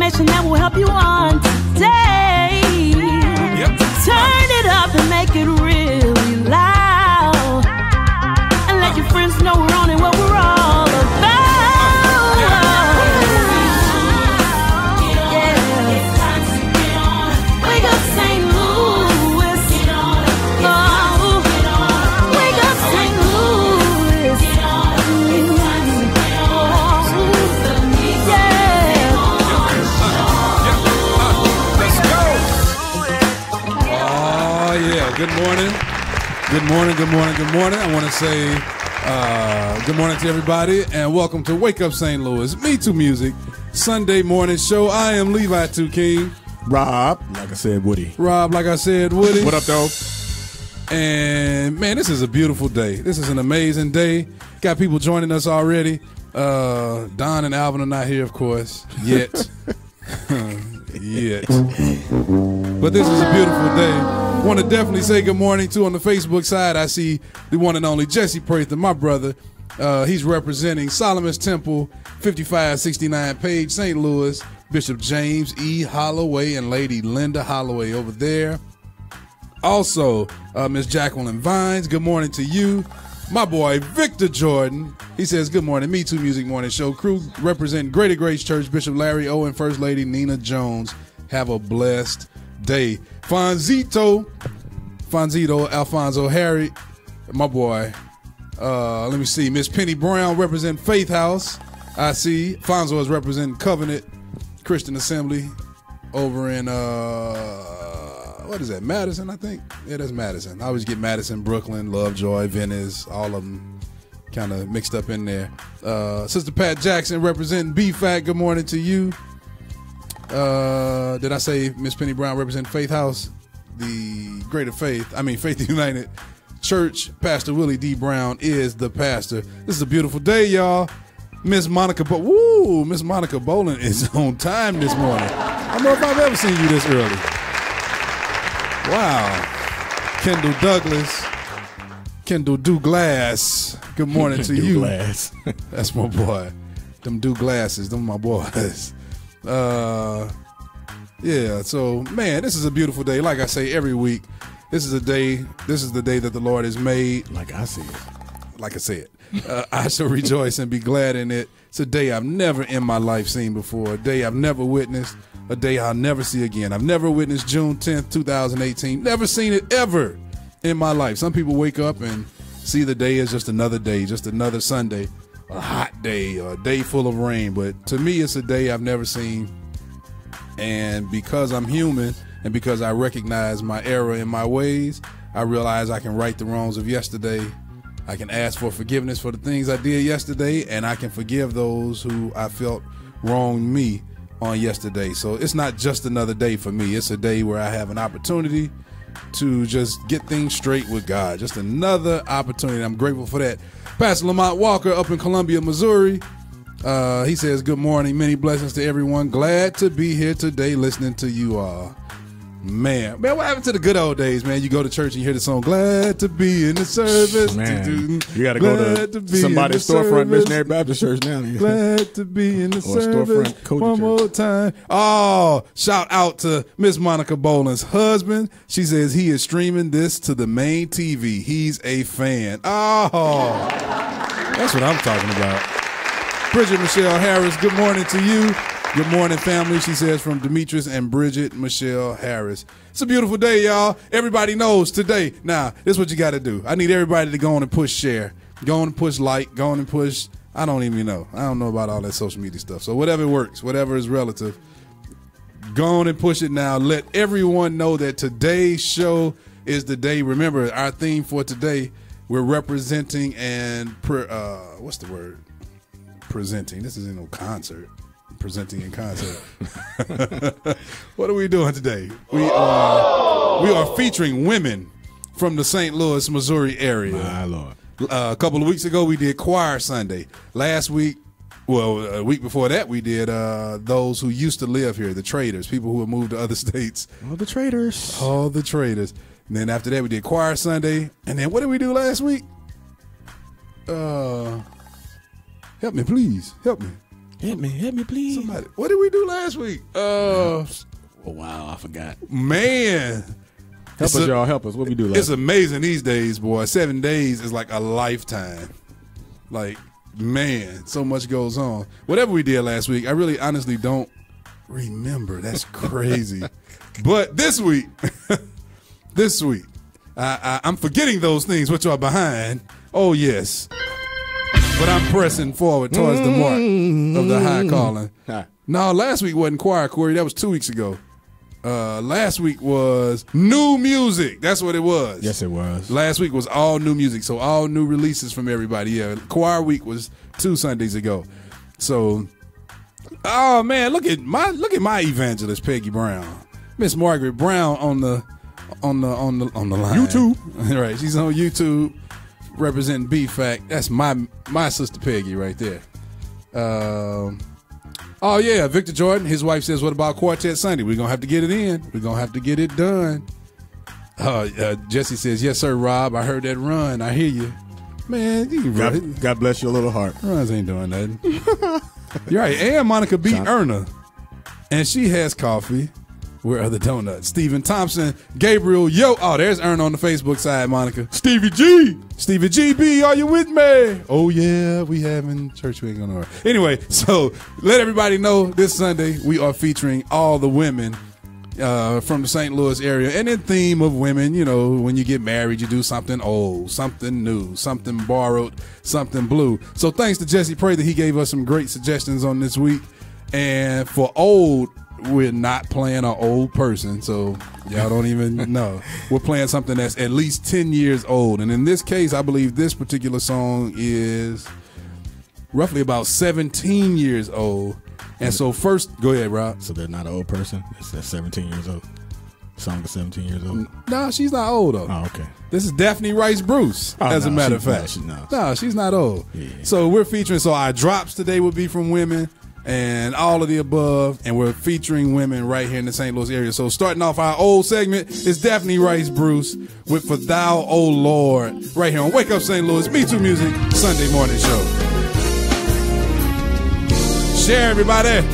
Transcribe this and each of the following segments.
information that will help you on today. Yep. Turn it up and make it really loud, and let your friends know we're on and what we're all about. Wake up St. Louis. Oh, wake up St. Louis. Let's go. Oh, yeah. Good morning. Good morning, good morning, good morning. I want to say good morning to everybody and welcome to Wake Up St. Louis, MeTooMusic, Sunday morning show. I am Levi 2 King. Rob, like I said, Woody. Rob, like I said, Woody. What up, though? And man, this is a beautiful day. This is an amazing day. Got people joining us already. Don and Alvin are not here, of course, yet. Yet. But this is a beautiful day. Want to definitely say good morning to on the Facebook side. I see the one and only Jesse Prather, my brother. He's representing Solomon's Temple, 5569 Page, St. Louis. Bishop James E. Holloway and Lady Linda Holloway over there. Also, Miss Jacqueline Vines, good morning to you. My boy, Victor Jordan, he says, good morning, MeTooMusic Morning Show crew, representing Greater Grace Church, Bishop Larry O. and First Lady Nina Jones. Have a blessed day. Fonzito, Alfonso Harry, my boy, let me see, Miss Penny Brown, representing Faith House. I see Fonzo is representing Covenant Christian Assembly over in what is that, Madison, I think? Yeah, that's Madison. I always get Madison, Brooklyn, Lovejoy, Venice, all of them kind of mixed up in there. Sister Pat Jackson representing BFAC, good morning to you. Did I say Miss Penny Brown representing Faith House? The Greater Faith, Faith United Church. Pastor Willie D. Brown is the pastor. This is a beautiful day, y'all. Miss Monica Bolin is on time this morning. I don't know if I've ever seen you this early. Wow. Kendall Douglas, good morning to you. Douglas. That's my boy. Them Douglases, them my boys. Yeah, so man, this is a beautiful day. Like I say every week, this is the day that the Lord has made. Like I said. I shall rejoice and be glad in it. It's a day I've never in my life seen before, a day I've never witnessed, a day I'll never see again. I've never witnessed June 10th, 2018. Never seen it ever in my life. Some people wake up and see the day as just another day, just another Sunday, a hot day, or a day full of rain. But to me, it's a day I've never seen. And because I'm human and because I recognize my error in my ways, I realize I can right the wrongs of yesterday. I can ask for forgiveness for the things I did yesterday, and I can forgive those who I felt wronged me on yesterday. So it's not just another day for me. It's a day where I have an opportunity to just get things straight with God. Just another opportunity. I'm grateful for that. Pastor Lamont Walker up in Columbia, Missouri. He says, good morning. Many blessings to everyone. Glad to be here today listening to you all. Man, what happened to the good old days, man? You go to church and you hear the song, glad to be in the service. Man, you got to go to somebody's storefront Missionary Baptist Church now. Glad to be in the service. One more time. Oh, shout out to Miss Monica Boland's husband. She says he is streaming this to the main TV. He's a fan. Oh, that's what I'm talking about. Bridget Michelle Harris, good morning to you. Good morning, family, she says, from Demetrius and Bridget Michelle Harris. It's a beautiful day, y'all. Everybody knows today. Now, this is what you got to do. I need everybody to go on and push share. Go on and push like. Go on and push. I don't even know. I don't know about all that social media stuff. So whatever works, whatever is relative, go on and push it now. Let everyone know that today's show is the day. Remember, our theme for today, we're representing and, what's the word? Presenting. This isn't no concert. Presenting in concert. What are we doing today? We are featuring women from the St. Louis, Missouri area. My Lord. A couple of weeks ago, we did Choir Sunday. Last week, a week before that, we did those who used to live here, the traders, people who have moved to other states. All the traders. All the traders. And then after that, we did Choir Sunday. And then what did we do last week? Help me, please. Help me. Hit me, please. Somebody, what did we do last week? Oh wow, I forgot. Man. Help us, y'all. Help us. What we do last It's amazing these days, boy. 7 days is like a lifetime. Like, man, so much goes on. Whatever we did last week, I really honestly don't remember. That's crazy. But this week, I'm forgetting those things which are behind. Oh, yes. But I'm pressing forward towards the mark of the high calling. No, last week wasn't choir, Corey. That was 2 weeks ago. Last week was new music. That's what it was. Yes, it was. Last week was all new music, so all new releases from everybody. Yeah, choir week was 2 Sundays ago. So, oh man, look at my evangelist Peggy Brown, Miss Margaret Brown on the line. YouTube, right? She's on YouTube representing B-Fact. That's my sister Peggy right there. Oh, yeah, Victor Jordan, his wife says, what about Quartet Sunday? We're going to have to get it in. We're going to have to get it done. Jesse says, yes, sir, Rob. I heard that run. I hear you. Man, you can run. God bless your little heart. Runs ain't doing nothing. You're right. And Monica beat Erna. And she has coffee. Where are the donuts? Stephen Thompson, Gabriel, yo. Oh, there's Erna on the Facebook side, Monica. Stevie G, B, are you with me? Oh, yeah, we having church. We ain't gonna worry. Anyway, so let everybody know this Sunday we are featuring all the women from the St. Louis area. And in theme of women, you know, when you get married, you do something old, something new, something borrowed, something blue. So thanks to Jesse Pray that he gave us some great suggestions on this week. And for old, we're not playing an old person, so y'all don't even know. We're playing something that's at least 10 years old. And in this case, I believe this particular song is roughly about 17 years old. And so first, go ahead, Rob. So they're not an old person? It's 17 years old. Song is 17 years old? No, she's not old, though. Oh, okay. This is Daphne Rice Bruce, as a matter of fact. No, she's not old. Yeah. So we're featuring, so our drops today would be from women. And all of the above, and we're featuring women right here in the St. Louis area. So starting off our old segment is Daphne Rice Bruce with For Thou, O Lord, right here on Wake Up St. Louis, MeTooMusic Sunday morning show. Share, everybody.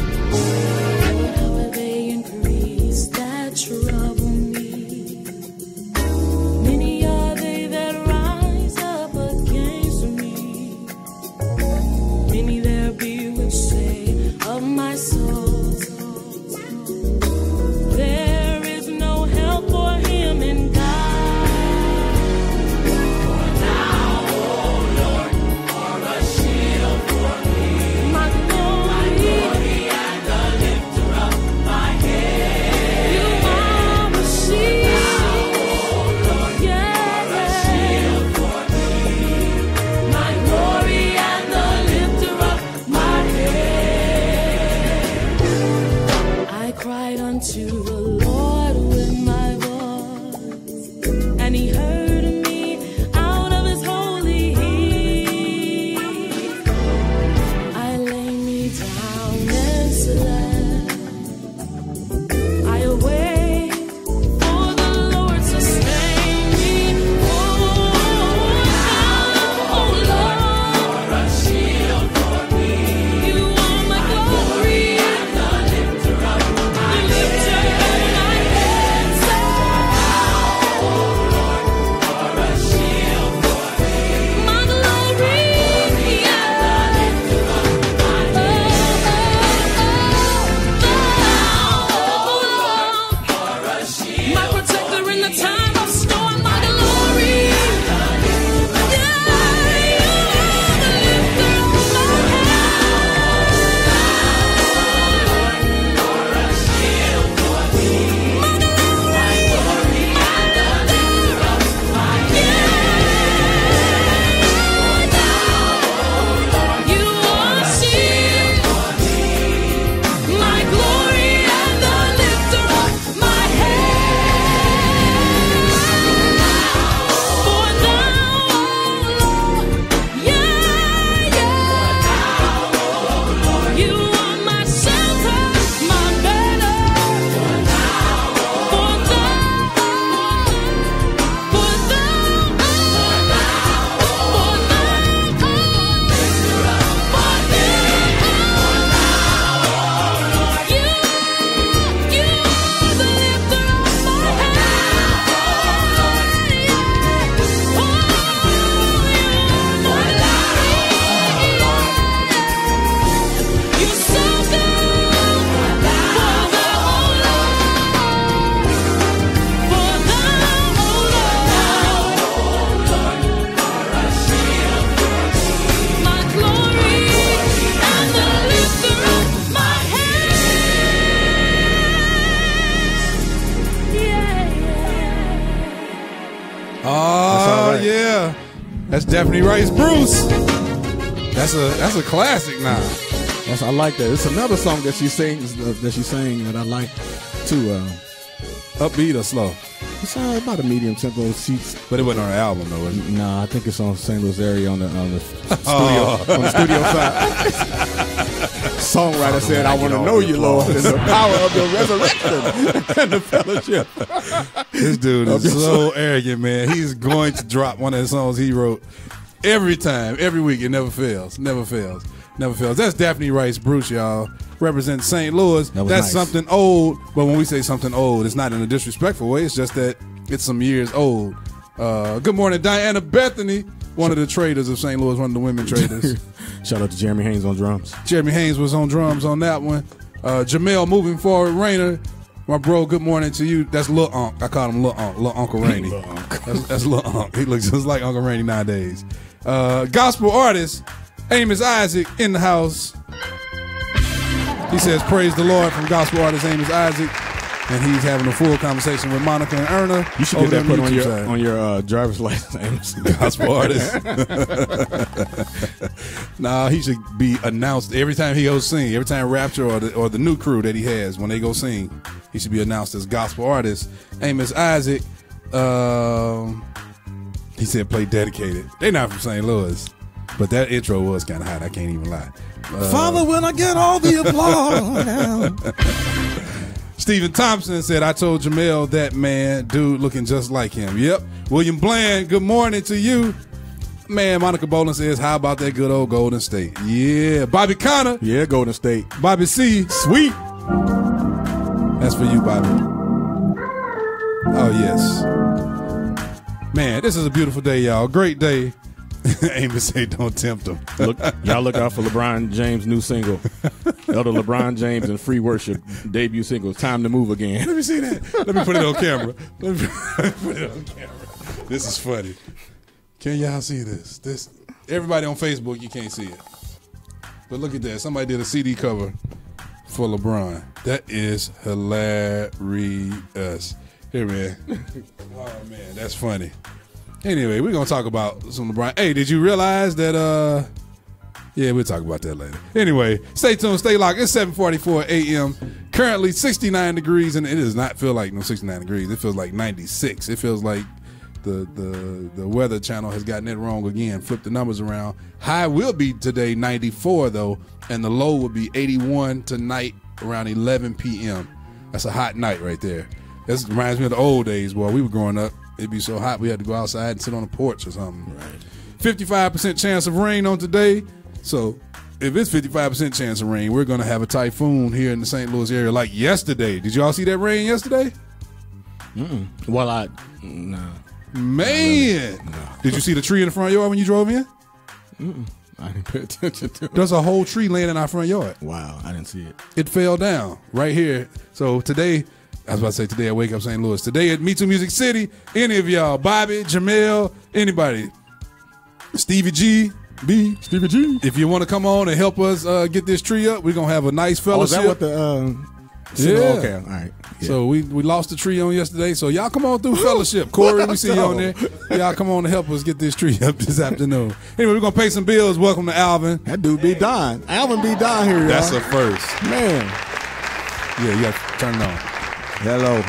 That's definitely right. It's Bruce. That's a classic now. I like that. It's another song that she sings that I like too. Upbeat or slow? It's about a medium tempo. But it wasn't on the album though, was it? Nah, I think it's on St. Louis area on the studio on the studio side. Songwriter said, "I want to know you, Lord, and the power of your resurrection and the fellowship." This dude is so arrogant, man. He's going to drop one of the songs he wrote every time, every week. It never fails. Never fails. Never fails. That's Daphne Rice Bruce, y'all. Represents St. Louis. That's nice. Something old. But when we say something old, it's not in a disrespectful way. It's just that it's some years old. Good morning, Diana Bethany, one of the traders of St. Louis, one of the women traders. Shout out to Jeremy Haynes on drums. Jeremy Haynes was on drums on that one. Jamel moving forward, Rainer. My bro, good morning to you. That's Lil Unc. I call him Lil Unc, Lil Uncle Rainey. That's Lil Unc. He looks just like Uncle Rainey nowadays. Gospel artist Amos Isaac in the house. He says, "Praise the Lord" from gospel artist Amos Isaac. And he's having a full conversation with Monica and Erna. You should get that put on your driver's license, Amos. Gospel artist. Nah, he should be announced every time he goes sing. Every time Rapture or the new crew that he has, when they go sing, he should be announced as gospel artist. Amos Isaac, he said play Dedicated. They're not from St. Louis, but that intro was kind of hot. I can't even lie. Father, when I get all the applause. Stephen Thompson said, "I told Jamel that man, dude looking just like him." Yep. William Bland, good morning to you. Man, Monica Boland says, "How about that good old Golden State?" Yeah. Bobby Connor. Yeah, Golden State. Bobby C. Sweet. That's for you, Bobby. Oh, yes. Man, this is a beautiful day, y'all. Great day. Amos say, "Don't tempt him." Y'all look out for LeBron James' new single. Elder LeBron James and Free Worship debut single, "Time to Move Again." Let me see that. Let me put it on camera. Let me put it on camera. This is funny. Can y'all see this? Everybody on Facebook, you can't see it. But look at that. Somebody did a CD cover for LeBron. That is hilarious. Here, man. Oh, man, that's funny. Anyway, we're going to talk about some LeBron. Hey, did you realize that, yeah, we'll talk about that later. Anyway, stay tuned, stay locked. It's 7:44 a.m. Currently 69 degrees, and it does not feel like no 69 degrees. It feels like 96. It feels like the Weather Channel has gotten it wrong again, flipped the numbers around. High will be today 94, though, and the low will be 81 tonight around 11 p.m. That's a hot night right there. This reminds me of the old days, boy. We were growing up. It'd be so hot we had to go outside and sit on the porch or something. Right. 55% chance of rain on today. So if it's 55% chance of rain, we're going to have a typhoon here in the St. Louis area like yesterday. Did you all see that rain yesterday? Well, no. Man. No. Did you see the tree in the front yard when you drove in? I didn't pay attention to it. There's a whole tree laying in our front yard. Wow, I didn't see it. It fell down right here. So today, I was about to say today at Wake Up St. Louis. Today at MeTooMusic City, any of y'all, Bobby, Jamel, anybody, Stevie G, Stevie G. If you want to come on and help us get this tree up, we're going to have a nice fellowship. Oh, is that what yeah. Okay, all right. Yeah. So we lost the tree on yesterday. So y'all come on through fellowship. Corey, we see you on there. Y'all come on to help us get this tree up this afternoon. Anyway, we're going to pay some bills. Welcome to Alvin. That dude be dying. Alvin be dying here, y'all. That's a first. Man. Yeah, you got to turn it on. Hello.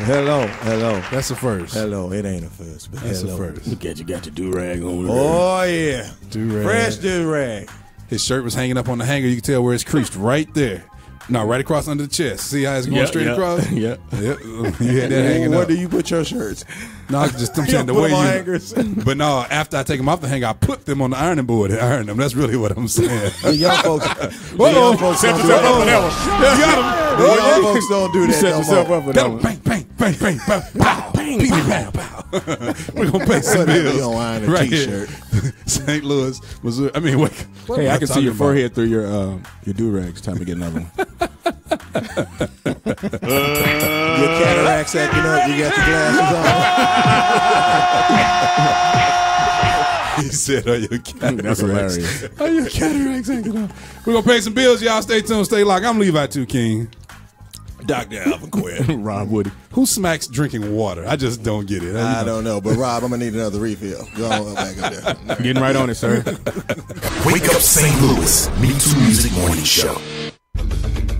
That's a first. Hello, it ain't a first, but that's hello. a first. Look at you, got your do-rag on. Oh, yeah. Do-rag. Fresh do-rag. His shirt was hanging up on the hanger. You can tell where it's creased right there. No, right across under the chest. See how it's going straight across? Yeah. Yep. You had that hanging Where up. do you put your shirts? No, I'm saying the way you. Hangers. But no, after I take them off the hanger, I put them on the ironing board and iron them. That's really what I'm saying. The young folks. Young folks don't do that. The young folks don't do that. You set yourself up for that one. Bang, bang, bang, bang, bang, pow, bang, pow, pow. We're gonna pay some bills. You don't iron a right t-shirt. Here. St. Louis, Missouri. I mean, wait. Hey, I can see your forehead through your do-rags. Time to get another one. Your cataracts acting up. You got your glasses on. He said, "Are your cataracts?" That's hilarious. Are your cataracts acting up? We're gonna pay some bills, y'all. Stay tuned, stay locked. I'm Levi 2 King. Dr. Alvin Quinn. Rob Woody. Who smacks drinking water? I just don't get it. I don't know, but Rob, I'm going to need another refill. Go on back up there. Getting right on it, sir. Wake Up St. Louis, MeTooMusic Morning Show.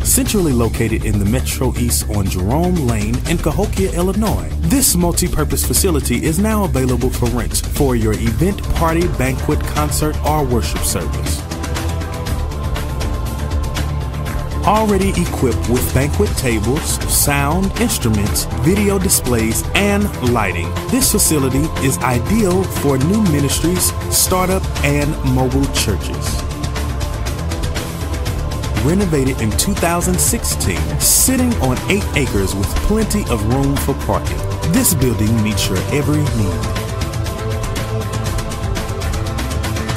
Centrally located in the Metro East on Jerome Lane in Cahokia, Illinois, this multi-purpose facility is now available for rent for your event, party, banquet, concert, or worship service. Already equipped with banquet tables, sound, instruments, video displays, and lighting, this facility is ideal for new ministries, startup, and mobile churches. Renovated in 2016, sitting on 8 acres with plenty of room for parking. This building meets your every need.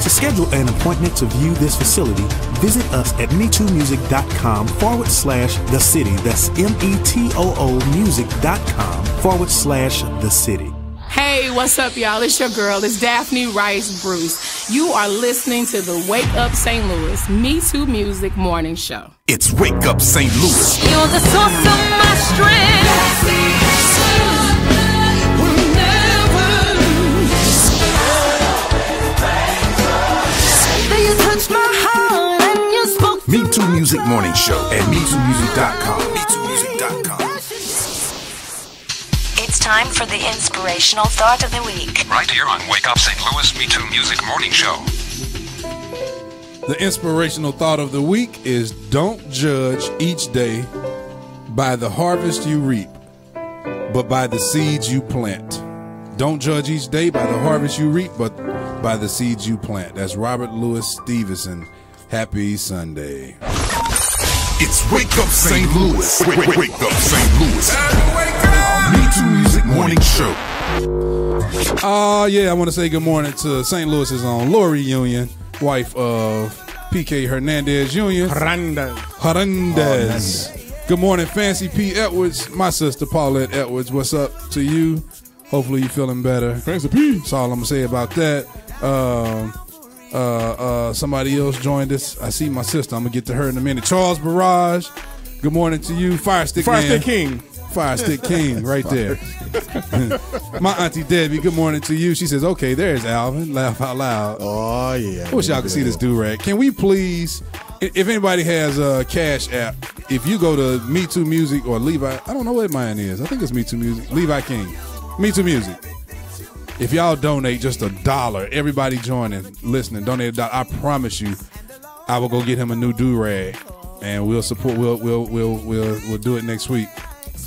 To schedule an appointment to view this facility, visit us at MeTooMusic.com/the city. That's METOOmusic.com/the city. Hey, what's up, y'all? It's your girl. It's Daphne Rice Bruce. You are listening to the Wake Up St. Louis MeTooMusic Morning Show. It's Wake Up St. Louis. You're the source of my strength. You touched my heart and you spoke to MeTooMusic Morning Show at MeTooMusic.com. MeTooMusic.com. It's time for the inspirational thought of the week. Right here on Wake Up St. Louis MeTooMusic Morning Show. The inspirational thought of the week is don't judge each day by the harvest you reap, but by the seeds you plant. Don't judge each day by the harvest you reap, but by the seeds you plant. That's Robert Louis Stevenson. Happy Sunday. It's Wake Up St. Louis. Wake Up St. Louis. MeTooMusic Morning Show. Yeah, I want to say good morning to St. Louis's own Lori Union, wife of P.K. Hernandez Jr. Hernandez. Good morning, Fancy P. Edwards, my sister Paulette Edwards. What's up to you? Hopefully you're feeling better. Fancy P. That's all I'm gonna say about that. Somebody else joined us. I see my sister. I'm gonna get to her in a minute. Charles Barrage. Good morning to you, Fire Stick King. Fire Stick King, right there. My auntie Debbie. Good morning to you. She says, "Okay, there's Alvin." Laugh out loud. Oh, yeah. I wish y'all could see this do-rag. Can we please, if anybody has a Cash App, if you go to MeTooMusic or Levi, I don't know what mine is. I think it's MeTooMusic. Levi King. MeTooMusic. If y'all donate just $1, everybody joining, listening, donate $1. I promise you, I will go get him a new do-rag, and we'll support. We'll do it next week.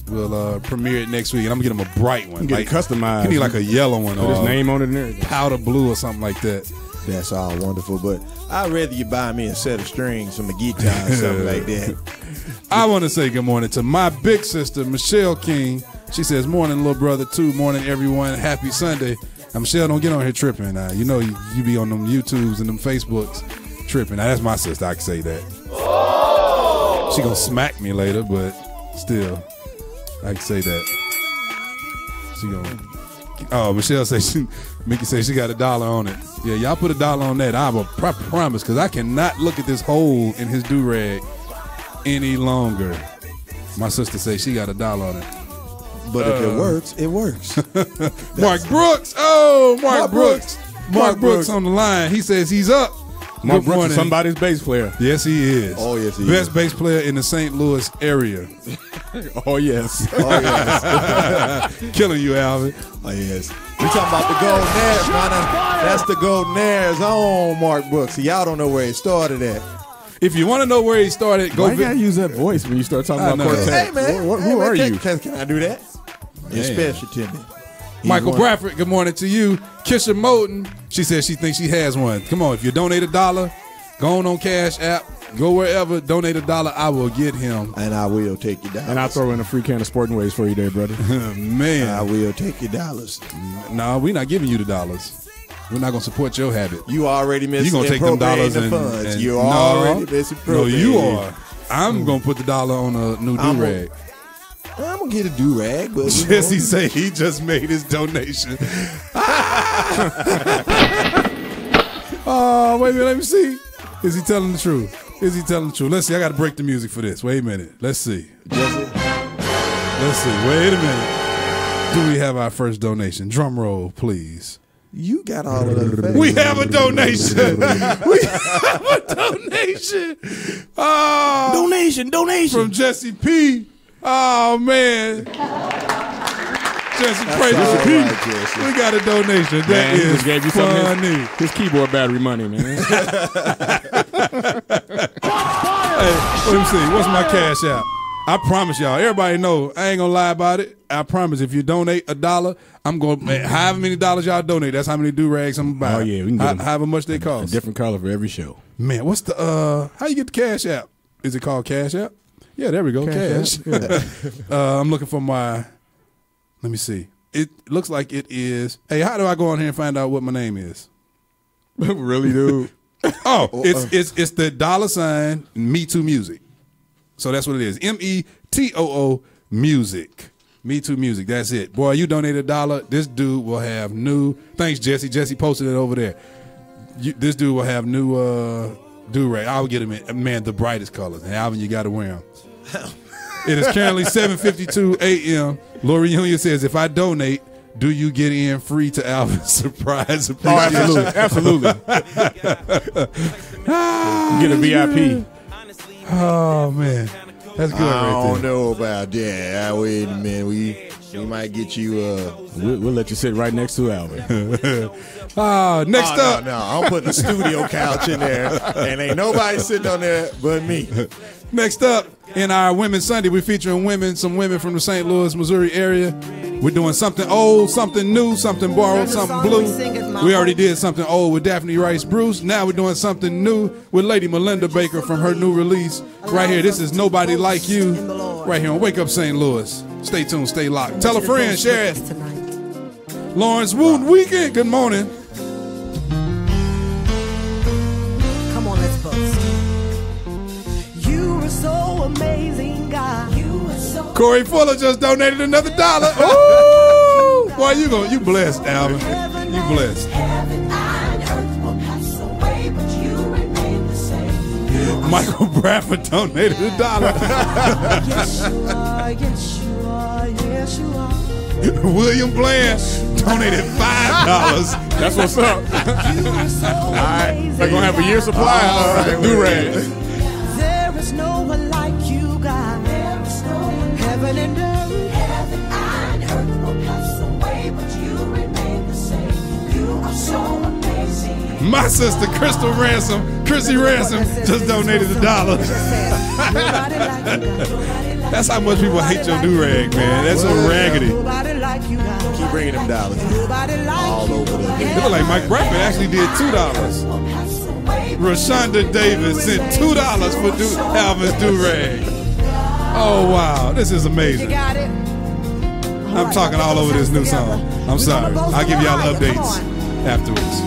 We'll premiere it next week, and I'm gonna get him a bright one, Get it customized. He need like a yellow one, Put his name on it and everything. powder blue or something like that. That's all wonderful, but I'd rather you buy me a set of strings from a guitar or something like that. I want to say good morning to my big sister, Michelle King. She says, morning, little brother, too. Morning, everyone. Happy Sunday. Now, Michelle, don't get on here tripping. You know you be on them YouTubes and them Facebooks tripping. Now, that's my sister. I can say that. Oh! She going to smack me later, but still, I can say that. She going to... Oh, Michelle says Mickey says she got $1 on it. Yeah, y'all put $1 on that. I will promise, because I cannot look at this hole in his do-rag any longer. My sister says she got $1 on it. But if it works, it works. Mark Brooks. Oh, Mark Brooks. Mark Brooks on the line. He says he's up. Mark Brooks is somebody's bass player. Yes, he is. Oh, yes, he Best bass player in the St. Louis area. Oh, yes. Oh, yes. Killing you, Alvin. Oh, yes. We talking about the Goldenaires, man. That's the Goldenaires on Mark Brooks. See, y'all don't know where it started at. If you want to know where he started, go Why you gotta use that voice when you start talking about quartet? Hey, man. Who are you? Can I do that? You're special to me. Michael Bradford, good morning to you. Kisha Moten, she says she thinks she has one. Come on, if you donate $1, go on Cash App, go wherever, donate $1, I will get him. And I will take your $1. And I'll throw in a free can of Sporting Ways for you there, brother. Man. I will take your $. No, we're not giving you the $. We're not going to support your habit. You already missed You're going to take them $. the funds. You already missing No, you are. I'm going to put the $1 on a new do-rag. I'm going to get a do-rag. But Jesse say he just made his donation. Oh, wait a minute. Let me see. Is he telling the truth? Let's see. I got to break the music for this. Wait a minute. Let's see. Jesse. Let's see. Wait a minute. Do we have our first donation? Drum roll, please. You got all of the facts. We have a donation. We have a donation. Oh, Donation. from Jesse P. Oh, man. Jesse, praise all P. right, Jesse. We got a donation. That Man, he is just gave you some of funny. his keyboard battery money, man. Hey, let me see. What's my cash out? I promise y'all, everybody know, I ain't gonna lie about it. I promise if you donate $1, I'm gonna, however many dollars y'all donate, that's how many do-rags I'm gonna buy. Oh, yeah, we can get them however much they A cost. different color for every show. Man, what's the, how you get the cash app? Is it called Cash App? Yeah, there we go, cash. I'm looking for my, let me see. It looks like it is, hey, how do I go on here and find out what my name is? Really, dude? Oh, it's the $ MeTooMusic. So that's what it is. METOO Music. MeTooMusic. That's it. Boy, you donate $1. This dude will have new. Thanks, Jesse. Jesse posted it over there. This dude will have new do-rag. I'll get him in, man, the brightest colors. And Alvin, you got to wear them. It is currently 7:52 a.m. Lori Union says, if I donate, do you get in free to Alvin's surprise appreciation? Oh, absolutely. Get a VIP. Oh, man. That's good I right don't there. know about that. Wait a minute. We might get you. We'll let you sit right next to Alvin. Next up. No, I'm putting a studio couch in there, and ain't nobody sitting on there but me. Next up, in our Women's Sunday, we're featuring some women from the St. Louis, Missouri area. We're doing something old, something new, something borrowed, something blue. We already did something old with Daphne Rice Bruce. Now we're doing something new with Lady Melinda Baker from her new release. Right here, this is Nobody Like You. Right here on Wake Up St. Louis. Stay tuned, stay locked. Tell a friend, share it. Lawrence Wooten Weekend, good morning. Come on, let's boast. You are so amazing, God. You are so Corey Fuller just donated another $1. Ooh! Boy, you blessed, Alvin. You blessed. Michael Bradford donated $1. Yes, you are, yes, you are, yes, you are. William Bland donated $5. That's what's up. You are so All right. amazing. They're going to have a year's supply of do-rags. There is no one like you, God. There is no one. Heaven and earth. Heaven and earth will pass away, but you remain the same. You are so amazing. My sister, Crystal Ransom, Chrissy Ransom, just donated $1. That's how much people hate your do-rag, man. That's so raggedy. Keep bringing them dollars all over the It look like Mike Bradford actually did $2. Rashonda Davis sent $2 for Alvin's do-rag. Oh, wow. This is amazing. I'm talking all over this new song. I'm sorry. I'll give y'all updates afterwards.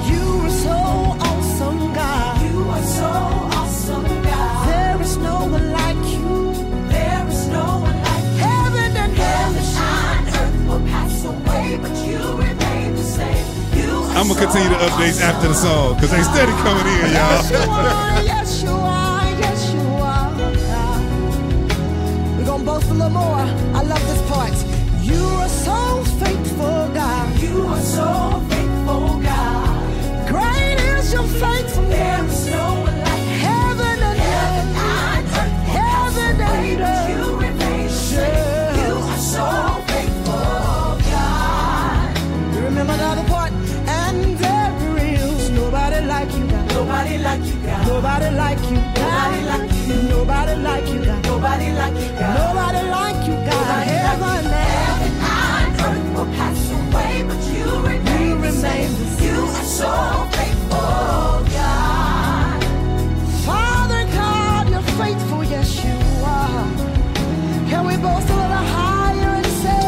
You are so awesome, God. You are so awesome, God. There is no one like you. There is no one like you. Heaven and earth will pass away, but you remain the same. I'm going to continue the updates after the song because they steady coming in, y'all. Yes, you are. Yes, you are. We're going to boast a little more. I love this part. You are so faithful, God. You are so faithful, God. Great is your faithfulness. There is no one like heaven and earth. Heaven and earth. You remain sure. You are so faithful, God. You remember another part? And there is nobody like you, God. Nobody like you, God. Nobody like you, God. Nobody like you. Nobody like you, God. Nobody like you, God. Nobody like you, God. Heaven and earth will pass away, but you remain the same. You are so faithful, God. Father God, you're faithful, yes you are. Can we boast a little higher and say,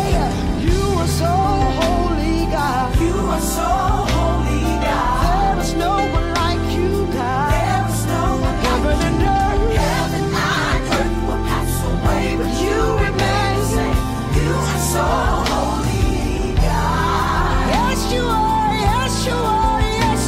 you are so holy, God. You are so holy, God. There is no one like you, God. There is no one like heaven and earth. Heaven and earth will pass away, but you remain the same. You are so holy, God. Yes, you are. Yes, you are. Yes,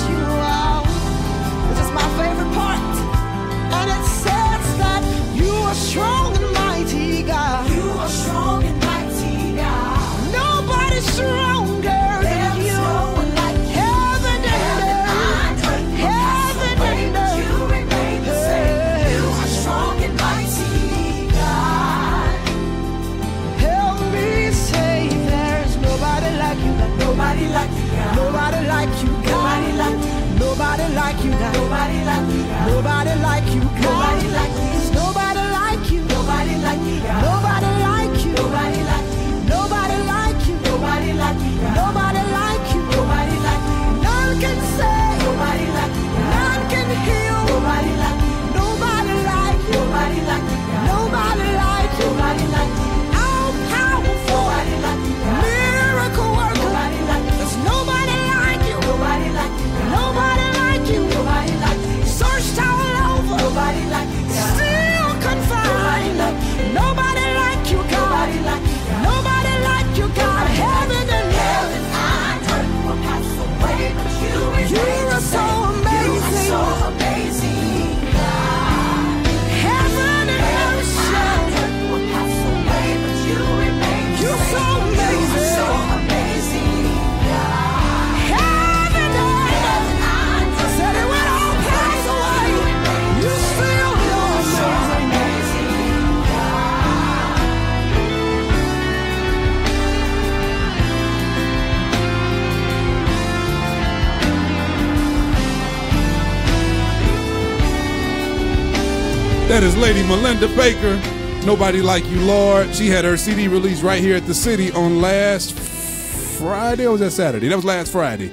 That is Lady Melinda Baker. Nobody Like You, Lord. She had her CD released right here at the City on last Friday, or was that Saturday? That was last Friday.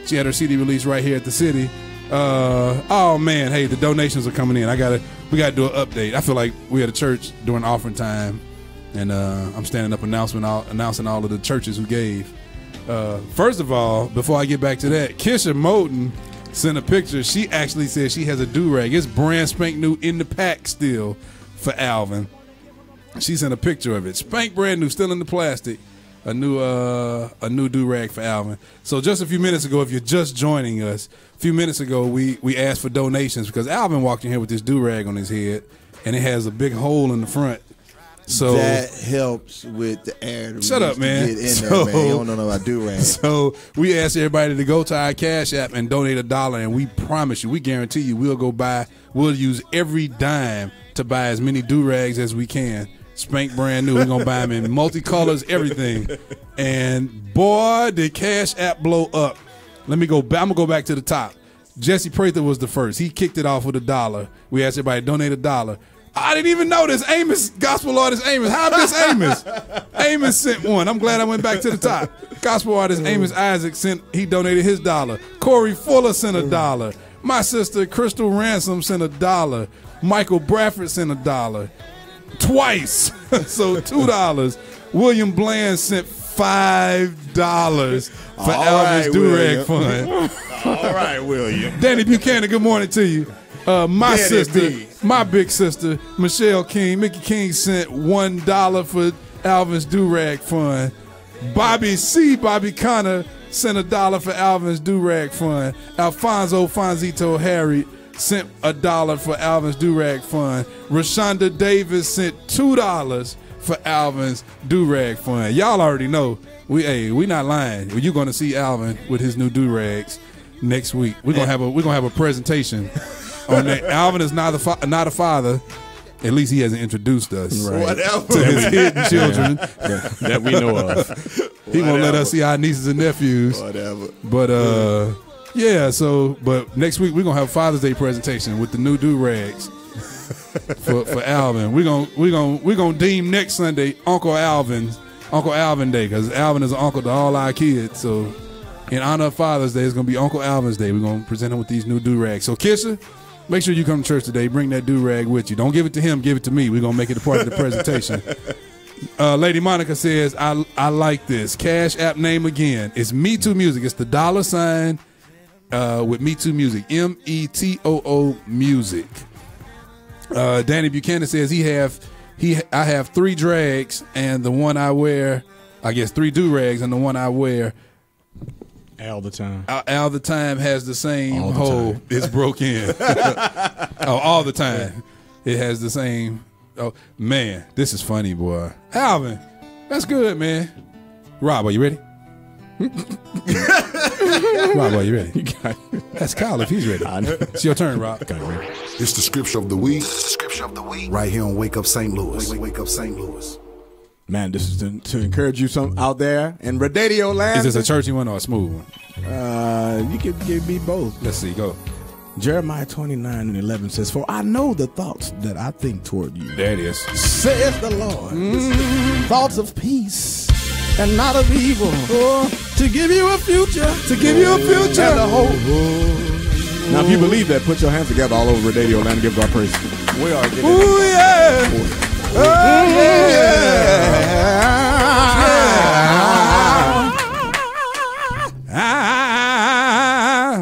She had her CD released right here at the City. Oh man, hey, the donations are coming in. We gotta do an update. I feel like we at a church during offering time, and I'm standing up announcing all of the churches who gave. First of all, before I get back to that, Kisha Moten sent a picture. She actually said she has a do-rag. It's brand spank new in the pack still for Alvin. She sent a picture of it. Spank brand new, still in the plastic. A new do-rag for Alvin. So just a few minutes ago, if you're just joining us, a few minutes ago we asked for donations because Alvin walked in here with this do-rag on his head, and it has a big hole in the front. So that helps with the air. To shut up, man. Get in there, man. You don't know about do-rag. So we asked everybody to go to our Cash App and donate $1, and we promise you, we guarantee you, we'll use every dime to buy as many do-rags as we can. Spank brand new. We're going to buy them in multicolors, everything. And boy, did Cash App blow up. I'm going to go back to the top. Jesse Prather was the first. He kicked it off with $1. We asked everybody to donate $1. I didn't even know this. Amos, gospel artist Amos. How I miss Amos? Amos sent one. I'm glad I went back to the top. Gospel artist Amos Isaac he donated his $1. Corey Fuller sent $1. My sister Crystal Ransom sent $1. Michael Bradford sent $1. Twice. So $2. William Bland sent $5 for Alvin's Do-Rag Fund. All right, William. Danny Buchanan, good morning to you. My sister, my big sister, Michelle King, Mickey King sent $1 for Alvin's Do-Rag Fund. Bobby Connor sent $1 for Alvin's Do-Rag Fund. Alfonso Fonzito Harry sent $1 for Alvin's Do-Rag Fund. Rashonda Davis sent $2 for Alvin's Do-Rag Fund. Y'all already know we not lying. You're going to see Alvin with his new do-rags next week. We're gonna have a presentation on that. Alvin is not a father. At least he hasn't introduced us to his hidden children that we know of. He won't let us see our nieces and nephews. Whatever. But yeah. So, but next week we're gonna have a Father's Day presentation with the new do-rags for Alvin. We're gonna deem next Sunday Uncle Alvin Day, because Alvin is an uncle to all our kids. So, in honor of Father's Day, it's gonna be Uncle Alvin's Day. We're gonna present him with these new do-rags. So, Kisha, make sure you come to church today. Bring that do-rag with you. Don't give it to him. Give it to me. We're gonna make it a part of the presentation. Lady Monica says, I like this. Cash App name again. It's MeTooMusic. It's the $sign with MeTooMusic. METOO Music. Danny Buchanan says I have 3 drags, and the one I wear, I guess 3 do-rags, and the one I wear all the time. All the time has the same hole. It's broke in. All the time. It has the same. Oh, man, this is funny, boy. Alvin, that's good, man. Rob, are you ready? Rob, are you ready? That's Kyle if he's ready. It's your turn, Rob. It's the scripture of the week. Right here on Wake Up St. Louis. Wake Up St. Louis. Man, this is to encourage you some out there in Radio Land. Is this a churchy one or a smooth one? You can give me both. Let's see, go. Jeremiah 29:11 says, "For I know the thoughts that I think toward you." There it is. Saith the Lord. Thoughts of peace and not of evil. To give you a future. To give you a future. And a hope. Now, if you believe that, put your hands together all over Radio Land and give God praise. We are getting Ooh, yeah. Oh, yeah.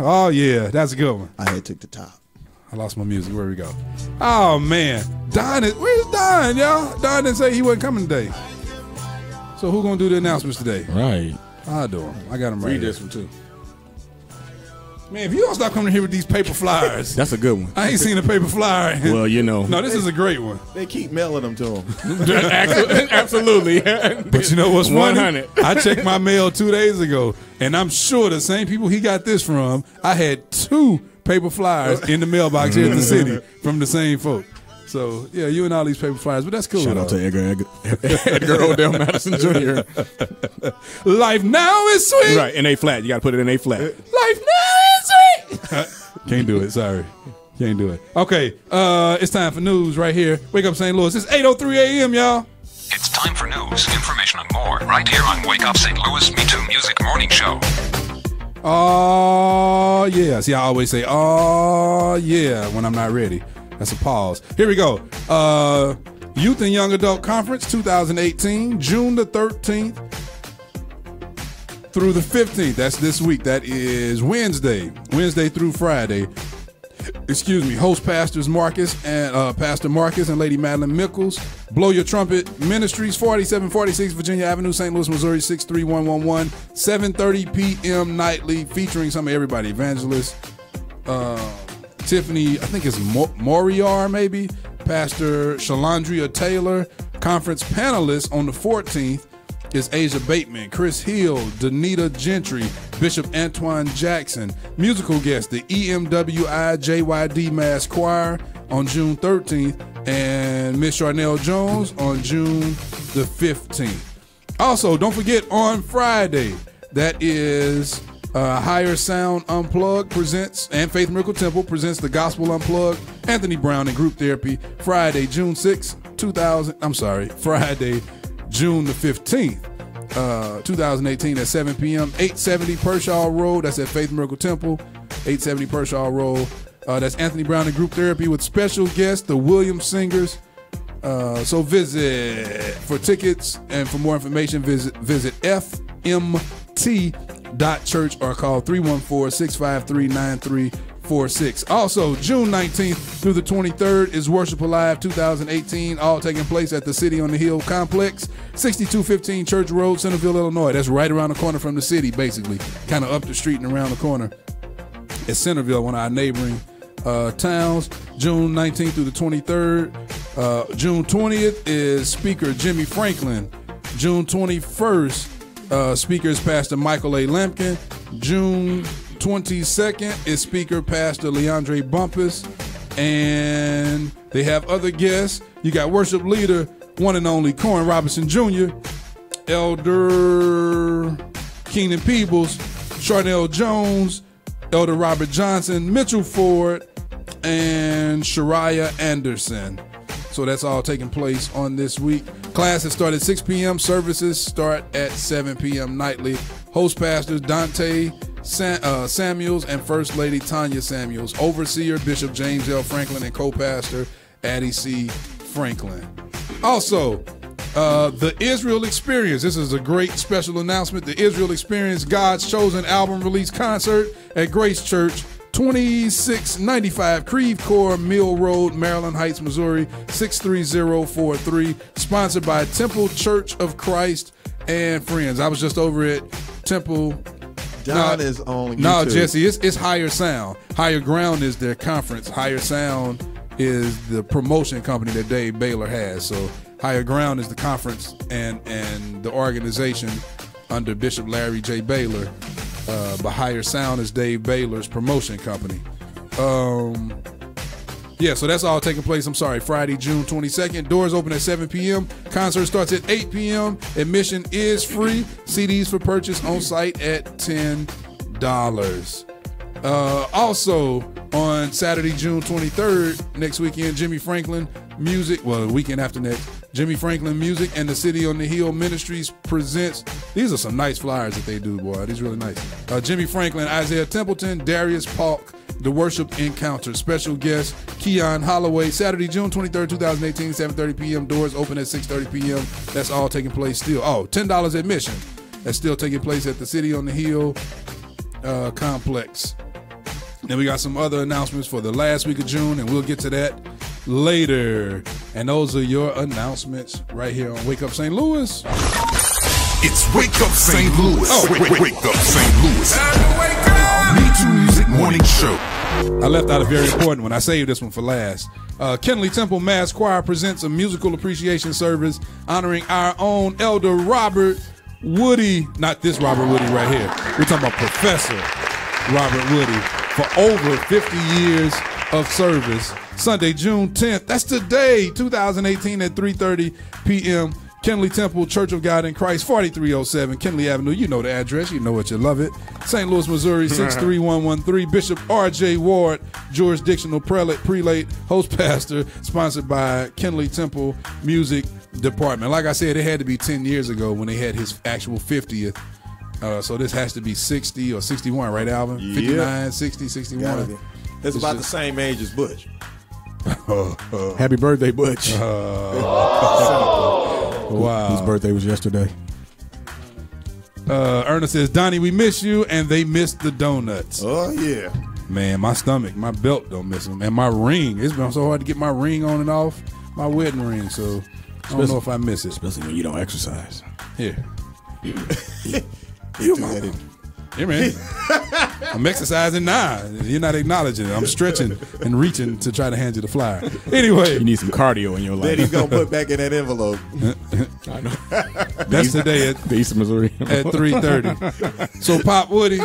Oh, yeah. That's a good one. I had took the top. I lost my music. Where we go? Oh, man. Where's Don, y'all? Don didn't say he wasn't coming today. So who going to do the announcements today? Right. I'll do them. I got them right. Read this one, too. Man, if you don't stop coming here with these paper flyers. That's a good one. I ain't seen a paper flyer. Well, you know. No, this is a great one. They keep mailing them to him. Absolutely. But you know what's funny? 100. I checked my mail 2 days ago, and I'm sure the same people he got this from, I had 2 paper flyers in the mailbox here at the city from the same folk. So, yeah, you and all these paper flyers, but that's cool. Shout out to Edgar Odell Madison Jr. Life now is sweet. Right, in A flat. You got to put it in A flat. Life now is sweet. Can't do it, sorry. Can't do it. Okay, it's time for news right here. Wake Up St. Louis. It's 8:03 a.m., y'all. It's time for news, information, and more right here on Wake Up St. Louis MeTooMusic Morning Show. Oh, yeah. See, I always say, oh, yeah, when I'm not ready. That's a pause. Here we go. Youth and Young Adult Conference 2018, June the 13th through the 15th. That's this week. That is Wednesday through Friday. Excuse me. Host Pastor Marcus and Lady Madeline Mickles. Blow Your Trumpet Ministries, 4746 Virginia Avenue, St. Louis, Missouri, 63111. 7:30 p.m. nightly, featuring some of everybody. Evangelist Tiffany, I think it's Moriar, maybe. Pastor Shalandria Taylor. Conference panelists on the 14th is Asia Bateman, Chris Hill, Danita Gentry, Bishop Antoine Jackson. Musical guest, the EMWI JYD Mass Choir on June 13th, and Miss Charnel Jones on June the 15th. Also, don't forget on Friday, that is Higher Sound Unplugged presents, and Faith Miracle Temple presents the Gospel Unplugged, Anthony Brown and Group Therapy, Friday, June 6th, Friday, June the 15th, 2018 at 7 p.m., 870 Pershaw Road. That's at Faith Miracle Temple, 870 Pershaw Road. That's Anthony Brown and Group Therapy with special guests, the Williams Singers. So visit for tickets and for more information, visit fmt.church or call 314-653-9346. Also, June 19th through the 23rd is Worship Alive 2018, all taking place at the City on the Hill Complex, 6215 Church Road, Centerville, Illinois. That's right around the corner from the city, basically, kind of up the street and around the corner. It's Centerville, one of our neighboring towns. June 19th through the 23rd. June 20th is Speaker Jimmy Franklin. June 21st, speaker is Pastor Michael A. Lampkin. June 22nd is Speaker Pastor Leandre Bumpus. And they have other guests. You got worship leader, one and only Corn Robinson Jr., Elder Keenan Peebles, Charnel Jones, Elder Robert Johnson, Mitchell Ford, and Shariah Anderson. So that's all taking place on this week. Classes start at 6 p.m. Services start at 7 p.m. nightly. Host pastors Dante Samuels and First Lady Tanya Samuels. Overseer Bishop James L. Franklin and co-pastor Addie C. Franklin. Also, the Israel Experience. This is a great special announcement. The Israel Experience God's Chosen album release concert at Grace Church, 2695 Creve Coeur Mill Road, Maryland Heights, Missouri, 63043. Sponsored by Temple Church of Christ and Friends. I was just over at Temple. John is on YouTube. No, Jesse, it's Higher Sound. Higher Ground is their conference. Higher Sound is the promotion company that Dave Baylor has. So Higher Ground is the conference and the organization under Bishop Larry J. Baylor. But Higher Sound is Dave Baylor's promotion company. Yeah, so that's all taking place, Friday, June 22nd. Doors open at 7 p.m. Concert starts at 8 p.m. Admission is free. CDs for purchase on site at $10. Also, on Saturday, June 23rd, next weekend, Jimmy Franklin Music, the weekend after next, Jimmy Franklin Music and the City on the Hill Ministries presents, these are some nice flyers that they do, boy. These are really nice. Jimmy Franklin, Isaiah Templeton, Darius Polk, The Worship Encounter. Special guest, Keon Holloway. Saturday, June 23rd, 2018, 7:30 p.m. Doors open at 6:30 p.m. That's all taking place still. $10 admission. That's still taking place at the City on the Hill complex. Then we got some other announcements for the last week of June, and we'll get to that later. And those are your announcements right here on Wake Up St. Louis. It's Wake Up St. Louis. Wake Up St. Louis. MeTooMusic Morning Show. I left out a very important one. I saved this one for last. Kenley Temple Mass Choir presents a musical appreciation service honoring our own Elder Robert Woody. Not this Robert Woody right here. We're talking about Professor Robert Woody for over 50 years of service. Sunday, June 10th. That's today, 2018 at 3:30 p.m. Kenley Temple, Church of God in Christ, 4307 Kenley Avenue. You know the address. You know what you love it. St. Louis, Missouri, 63113. Bishop R.J. Ward, jurisdictional prelate, host pastor, sponsored by Kenley Temple Music Department. Like I said, it had to be 10 years ago when they had his actual 50th. So this has to be 60 or 61, right, Alvin? Yeah. 59, 60, 61. It's about the same age as Butch. Happy birthday, Butch. Wow. Whose birthday was yesterday. Ernest says, Donnie, we miss you, and they missed the donuts. Oh, yeah. Man, my stomach, my belt don't miss them. And my ring. It's been so hard to get my ring on and off, my wedding ring, so I don't know if I miss it. Especially when you don't exercise. Here. You man. Here, man. I'm exercising now. You're not acknowledging it. I'm stretching and reaching to try to hand you the flyer. Anyway. You need some cardio in your life. That he's going to put back in that envelope. I know. That's today at the East Missouri at 3:30. So Pop Woody,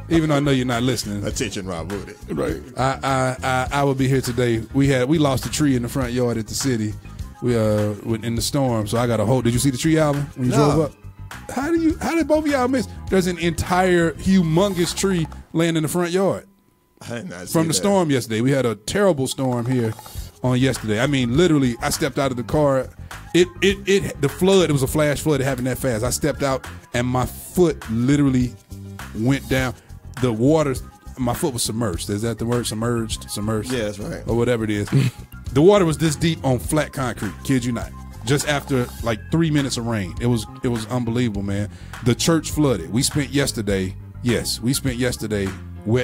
even though I know you're not listening. Attention, Rob Woody. Right. I will be here today. We lost a tree in the front yard at the city. We in the storm, so I got a hold. Did you see the tree, Alvin, when you drove up? How did both of y'all miss? There's an entire humongous tree laying in the front yard from the storm yesterday. We had a terrible storm here on yesterday. I mean, literally, I stepped out of the car. The flood. It was a flash flood. It happened that fast. I stepped out and my foot literally went down. The water. My foot was submerged. Is that the word? Submerged? Yeah, that's right. Or whatever it is. The water was this deep on flat concrete. Kid you not. Just after like 3 minutes of rain. It was unbelievable, man. The church flooded. We spent yesterday wet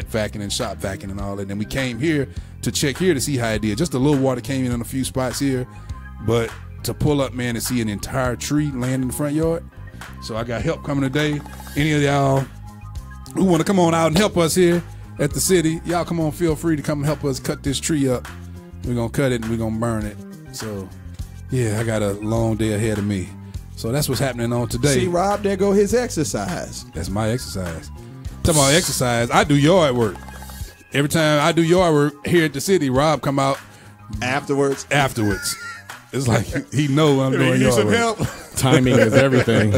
vacuuming and shop vacuuming and all that. And we came here to check here to see how it did. Just a little water came in a few spots here. But to pull up, man, and see an entire tree laying in the front yard. So I got help coming today. Any of y'all who want to come on out and help us here at the city, y'all come on, feel free to come and help us cut this tree up. We're going to cut it and we're going to burn it. So... yeah, I got a long day ahead of me. So that's what's happening on today. See, Rob, there go his exercise. That's my exercise. Talking about exercise, I do yard work. Every time I do yard work here at the city, Rob come out afterwards. It's like he knows I'm doing yard work. Help? Timing is everything.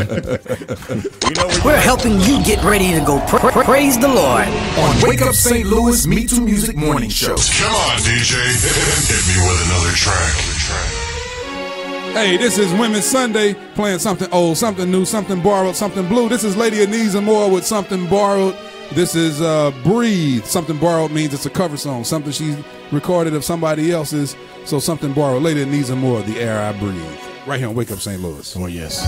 We're helping you get ready to go praise the Lord On Wake Up St. Louis MeTooMusic Morning Show. Come on, DJ. Hit me with another track. Hey, this is Women's Sunday, playing something old, something new, something borrowed, something blue. This is Lady Anisa Moore with Something Borrowed. This is Breathe. Something Borrowed means it's a cover song, something she recorded of somebody else's. So Something Borrowed. Lady Anisa Moore, The Air I Breathe. Right here on Wake Up St. Louis. Oh, yes.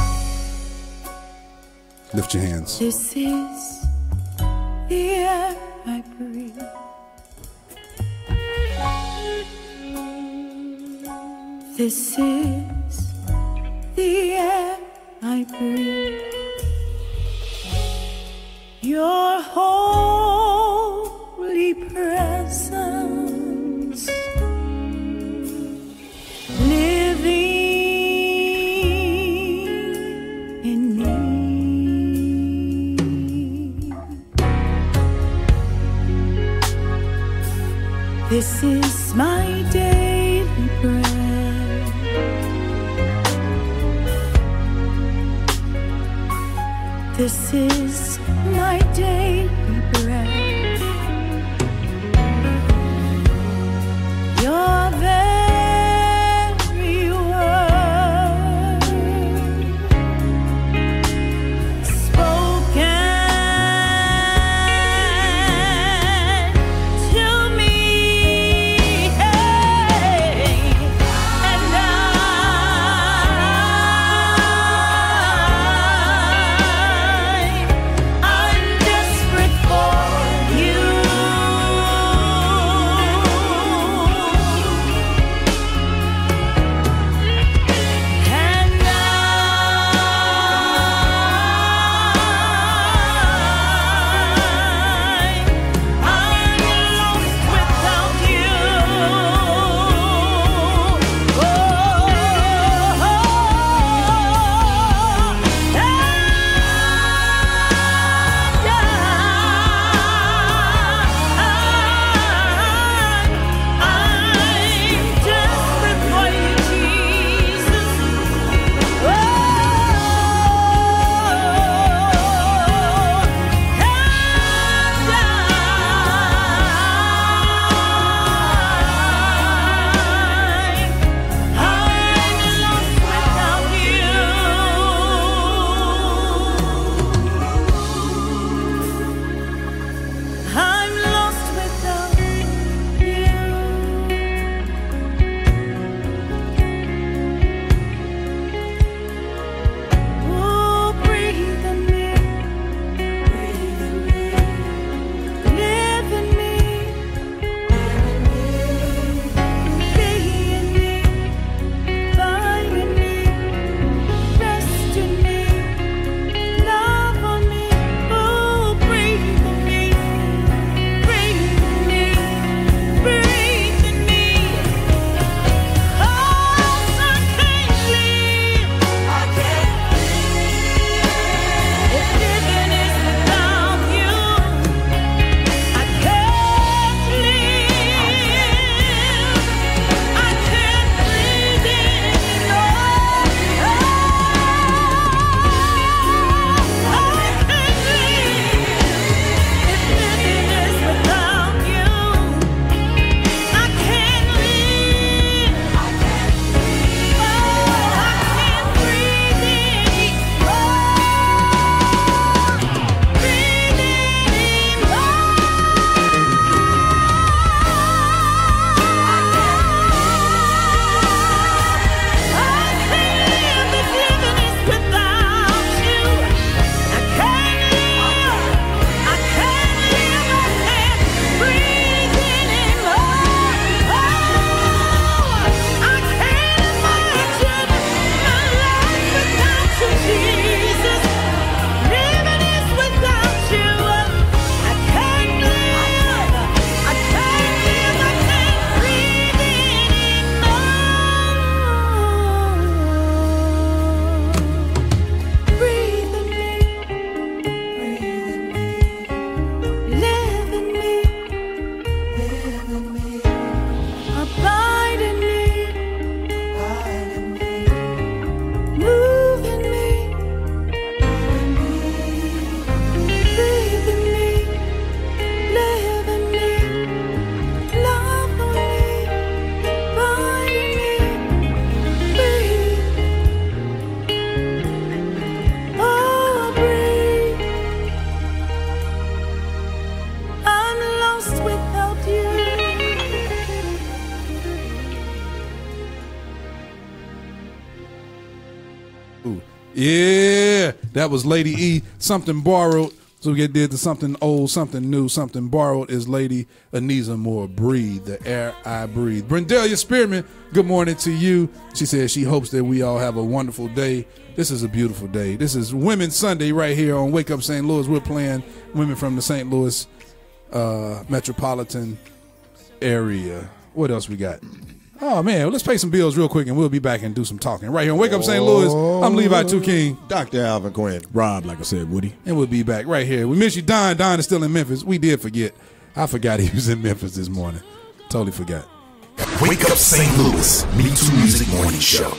Lift your hands. This is the air I breathe. This is the air I breathe. Your holy presence living in me. This is my daily bread. This is my daily bread. Your very word spoken to me, and I'm desperate Ooh. Yeah, that was Lady E. Something Borrowed. So we did the something old, something new, something borrowed is Lady Anisa Moore. Breathe, the air I breathe. Brendelia Spearman, good morning to you. She says she hopes that we all have a wonderful day. This is a beautiful day. This is Women's Sunday right here on Wake Up St. Louis. We're playing women from the St. Louis metropolitan area. What else we got? Oh, man, well, let's pay some bills real quick, and we'll be back and do some talking. Right here on Wake Up St. Louis, I'm Levi 2 King. Dr. Alvin Quinn. Rob, like I said, Woody. And we'll be back right here. We miss you, Don. Don is still in Memphis. We did forget. I forgot he was in Memphis this morning. Totally forgot. Wake Up St. Louis, MeTooMusic Morning Show.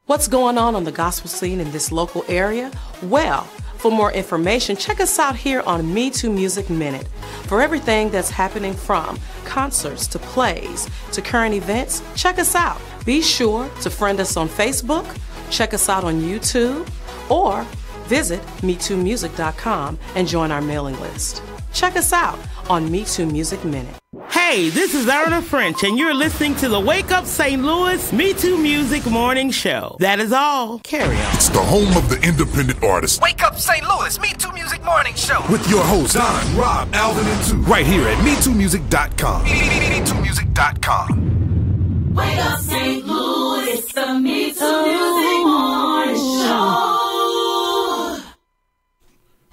What's going on the gospel scene in this local area? Well, for more information, check us out here on MeTooMusic Minute. For everything that's happening from concerts to plays to current events, check us out. Be sure to friend us on Facebook, check us out on YouTube, or visit MeTooMusic.com and join our mailing list. Check us out on MeTooMusic Minute. Hey, this is Erna French, and you're listening to the Wake Up St. Louis MeTooMusic Morning Show. That is all. Carry on. It's the home of the independent artist. Wake Up St. Louis MeTooMusic Morning Show. With your hosts, Don, Rob, Alvin, and 2. Right here at MeTooMusic.com. MeTooMusic.com. Wake Up St. Louis, it's the MeTooMusic Morning Show.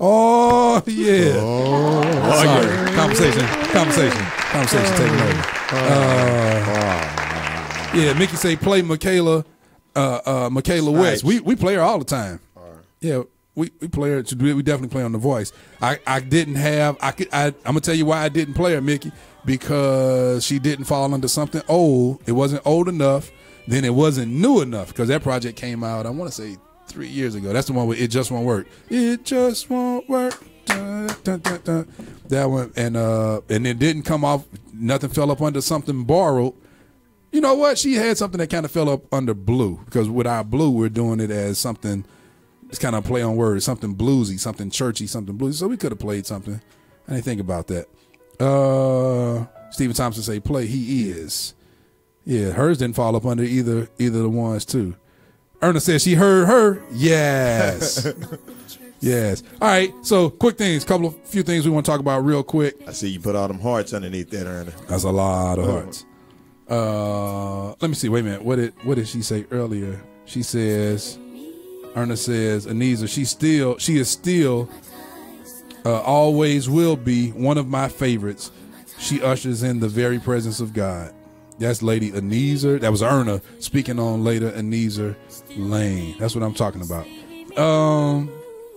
Oh, yeah. Oh, sorry. Yeah. Conversation taking over. Yeah, Mickey say play Michaela West. We play her all the time. Yeah, we play her. We definitely play on The Voice. I'm gonna tell you why I didn't play her, Mickey, because she didn't fall under something old. It wasn't old enough. Then it wasn't new enough, because that project came out, I want to say 3 years ago. That's the one where It Just Won't Work. It just won't work. Dun, dun, dun, dun. That one, and it didn't come off. Nothing fell up under Something Borrowed. You know what? She had something that kind of fell up under Blue, because with our Blue, we're doing it as something. It's kind of play on words, something bluesy, something churchy, something bluesy. So we could have played something. I didn't think about that. Stephen Thompson say play. He is. Yeah, hers didn't fall up under either of the ones too. Erna says she heard her. Yes. Yes. All right. So quick things, few things we want to talk about real quick. I see you put all them hearts underneath that, Erna. That's a lot of hearts. Let me see. Wait a minute. What did she say earlier? She says, Erna says, Anisa, she is still, always will be one of my favorites. She ushers in the very presence of God. That's Lady Anisa. That was Erna speaking on later Anisa Lane. That's what I'm talking about.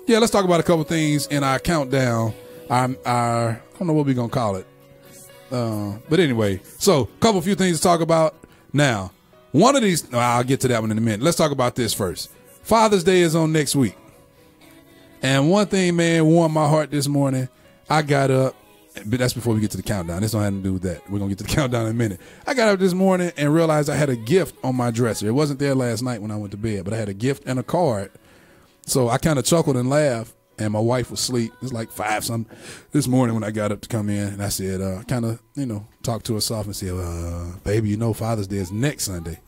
Yeah, let's talk about a couple things in our countdown. I don't know what we're going to call it. But anyway, so a few things to talk about. Now, one of these, I'll get to that one in a minute. Let's talk about this first. Father's Day is on next week. And one thing, man, warmed my heart this morning. I got up. But that's before we get to the countdown. This don't have to do with that. We're going to get to the countdown in a minute. I got up this morning and realized I had a gift on my dresser. It wasn't there last night when I went to bed, but I had a gift and a card. So I kind of chuckled and laughed, and my wife was asleep. It was like 5-something this morning when I got up to come in. And I said, kind of, talked to her soft and said, baby, Father's Day is next Sunday.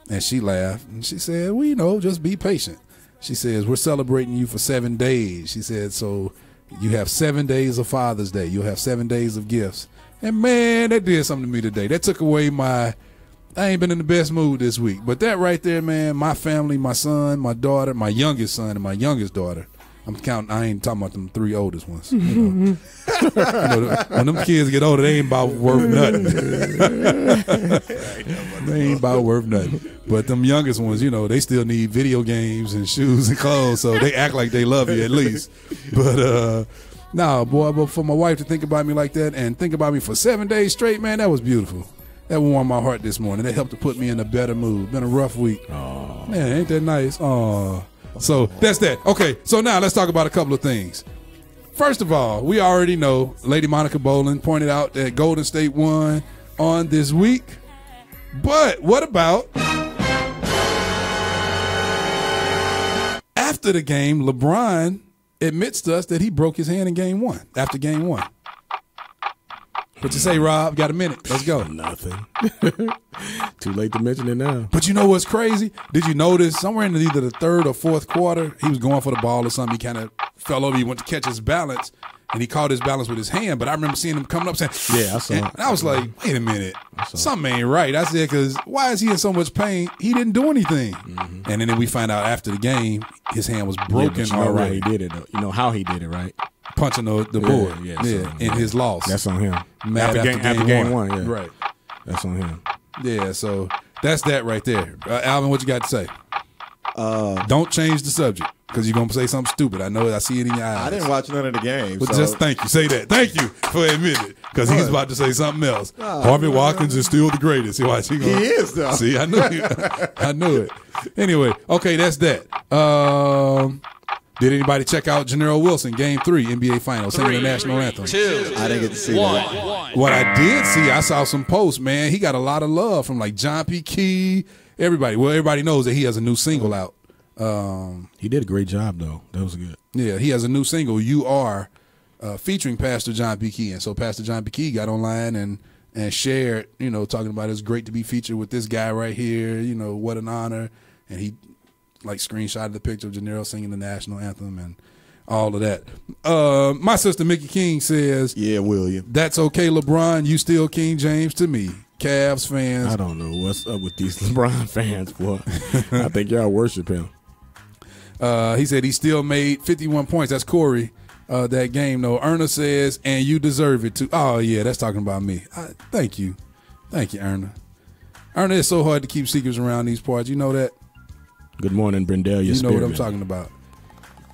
And she laughed, and she said, well, just be patient. She says, we're celebrating you for 7 days. She said, so you have 7 days of Father's Day. You'll have 7 days of gifts. And, man, that did something to me today. That took away I ain't been in the best mood this week. But that right there, man, my family, my son, my daughter, my youngest son, and my youngest daughter. I ain't talking about them 3 oldest ones. When them kids get older, they ain't about worth nothing. They ain't about worth nothing. But them youngest ones, they still need video games and shoes and clothes, so they act like they love you at least. But but for my wife to think about me like that and think about me for 7 days straight, man, that was beautiful. That warmed my heart this morning. That helped to put me in a better mood. Been a rough week. Oh. Man, ain't that nice? Oh. So that's that. Okay, so now let's talk about a couple of things. First of all, we already know Lady Monica Boland pointed out that Golden State won on this week. But what about after the game, LeBron admits to us that he broke his hand in game 1, after game 1. What you say, Rob? Got a minute? Let's go. Nothing. Too late to mention it now. But you know what's crazy? Did you notice somewhere in either the third or fourth quarter, he was going for the ball or something. He kind of fell over. He went to catch his balance, and he caught his balance with his hand. But I remember seeing him coming up saying, "Yeah, I saw it." And I was like, "Wait a minute, something ain't right." I said, "Because why is he in so much pain? He didn't do anything." Mm-hmm. And then we find out after the game, his hand was broken already. He did it. Though. You know how he did it, right? Punching the board, in his loss. That's on him. After game one, yeah. Right. That's on him. Yeah, so that's that right there. Alvin, what you got to say? Don't change the subject because you're going to say something stupid. I know. I see it in your eyes. I didn't watch none of the games. But just thank you. Say that. Thank you for admitting it because he's about to say something else. Harvey Watkins is still the greatest. See, watch, he is, though. See, I knew it. I knew it. Anyway, okay, that's that. Did anybody check out Janero Wilson, Game 3, NBA Finals, singing the national anthem? 2, I didn't get to see that. What I did see, I saw some posts, man. He got a lot of love from like John P. Key, everybody. Well, everybody knows that he has a new single out. He did a great job, though. That was good. Yeah, he has a new single, You Are, featuring Pastor John P. Key. And so Pastor John P. Key got online and shared, talking about it's great to be featured with this guy right here. What an honor. And he screenshotted the picture of Janero singing the national anthem and all of that. My sister Mickey King says, "Yeah, William, that's okay, LeBron. You still King James to me." Cavs fans, I don't know what's up with these LeBron fans, boy. I think y'all worship him. He said he still made 51 points. That's Corey. That game, though. Erna says, and you deserve it too. Oh yeah, that's talking about me. Thank you, Erna. Erna, it's so hard to keep secrets around these parts. You know that. Good morning, Brendalia. You know what I'm talking about.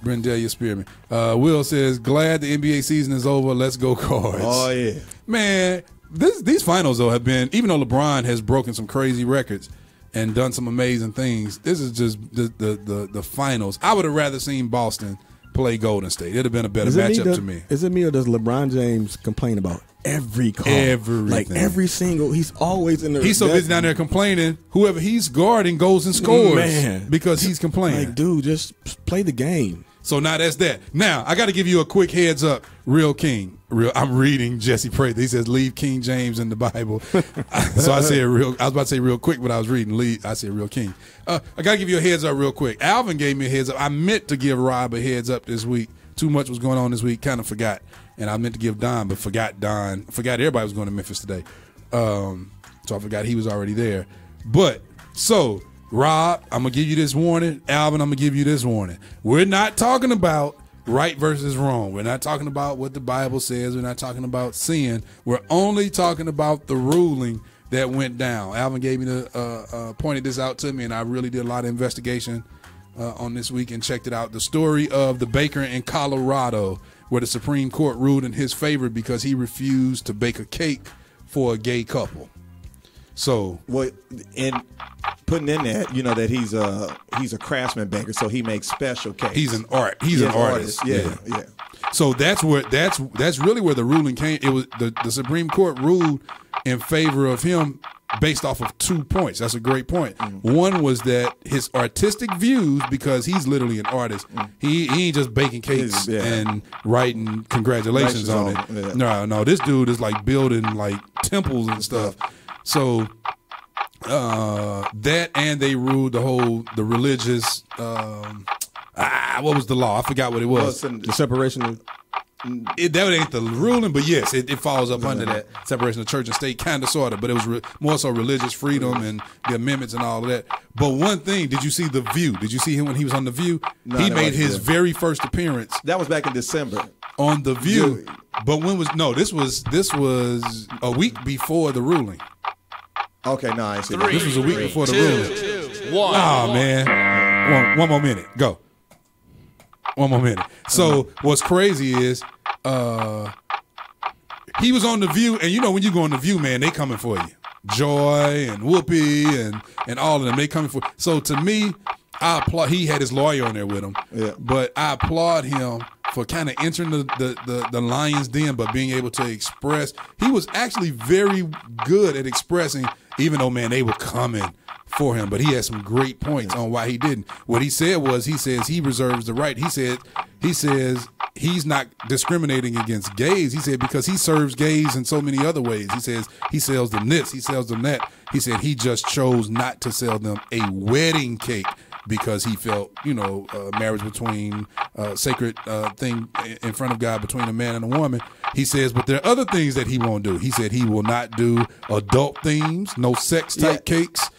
Brendalia Spearman. Will says, glad the NBA season is over. Let's go Cards. Oh, yeah. Man, these finals, though, have been, even though LeBron has broken some crazy records and done some amazing things, this is just the finals. I would have rather seen Boston play Golden State. It would have been a better matchup to me. Is it me or does LeBron James complain about every call? Everything. Like every single, he's always in the. He's so busy down there complaining. Whoever he's guarding goes and scores. Man. Because he's complaining. Like, dude, just play the game. So now that's that. Now, I got to give you a quick heads up. Real King. I'm reading Jesse Prather. He says, leave King James in the Bible. So I said I was about to say real quick, but I was reading. I said real King. I got to give you a heads up real quick. Alvin gave me a heads up. I meant to give Rob a heads up this week. Too much was going on this week. Kind of forgot. And I meant to give Don, but forgot Don. Forgot everybody was going to Memphis today. So I forgot he was already there. But, so, Rob, I'm going to give you this warning. Alvin, I'm going to give you this warning. We're not talking about right versus wrong. We're not talking about what the Bible says. We're not talking about sin. We're only talking about the ruling that went down. Alvin gave me pointed this out to me, and I really did a lot of investigation on this week and checked it out. The story of the baker in Colorado where the Supreme Court ruled in his favor because he refused to bake a cake for a gay couple. So, well, and putting in that, that he's a craftsman baker, so he makes special cakes. He's an artist. Yeah. So that's really where the ruling came. It was the Supreme Court ruled in favor of him based off of 2 points. That's a great point. Mm-hmm. One was that his artistic views, because he's literally an artist. Mm-hmm. He ain't just baking cakes and writing congratulations on it. Yeah. No, this dude is like building like temples and stuff. So that, and they ruled the religious what was the law? I forgot what it was. The separation of that ain't the ruling, but yes, it falls up under that separation of church and state, kind of, sort of. But it was more so religious freedom and the amendments and all of that. But one thing, did you see The View? Did you see him when he was on The View? No, he made his very first appearance. That was back in December on The View. But this was a week before the ruling. Okay, no, I see. This was a week before the ruling. 2, 1. Oh man, one more minute. Go. One more minute. So what's crazy is he was on The View, and when you go on The View, man, they coming for you. Joy and Whoopi and all of them, they coming for. So to me, I applaud. He had his lawyer on there with him, but I applaud him for kind of entering the lion's den, but being able to express. He was actually very good at expressing, even though, man, they were coming for him, but he had some great points on why he didn't. What he said was, he says he reserves the right. He says he's not discriminating against gays. He said because he serves gays in so many other ways. He says he sells them this, he sells them that. He said he just chose not to sell them a wedding cake because he felt, marriage between sacred thing in front of God between a man and a woman. He says, but there are other things that he won't do. He said he will not do adult themes, no sex type cakes.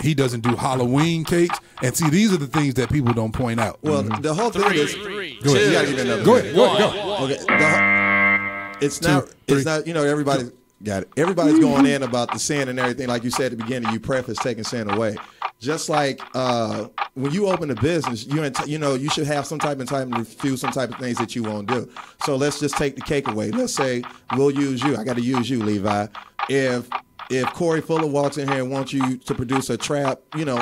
He doesn't do Halloween cakes. And see, these are the things that people don't point out. Well, the whole thing is, Go ahead. You gotta give me another Go minute. ahead. Okay. It's not, everybody's got it. Everybody's going in about the sin and everything. Like you said at the beginning, you preface taking sin away. Just like when you open a business, you should have some type of time to refuse some type of things that you won't do. So let's just take the cake away. Let's say we'll use you. I got to use you, Levi. If Corey Fuller walks in here and wants you to produce a trap,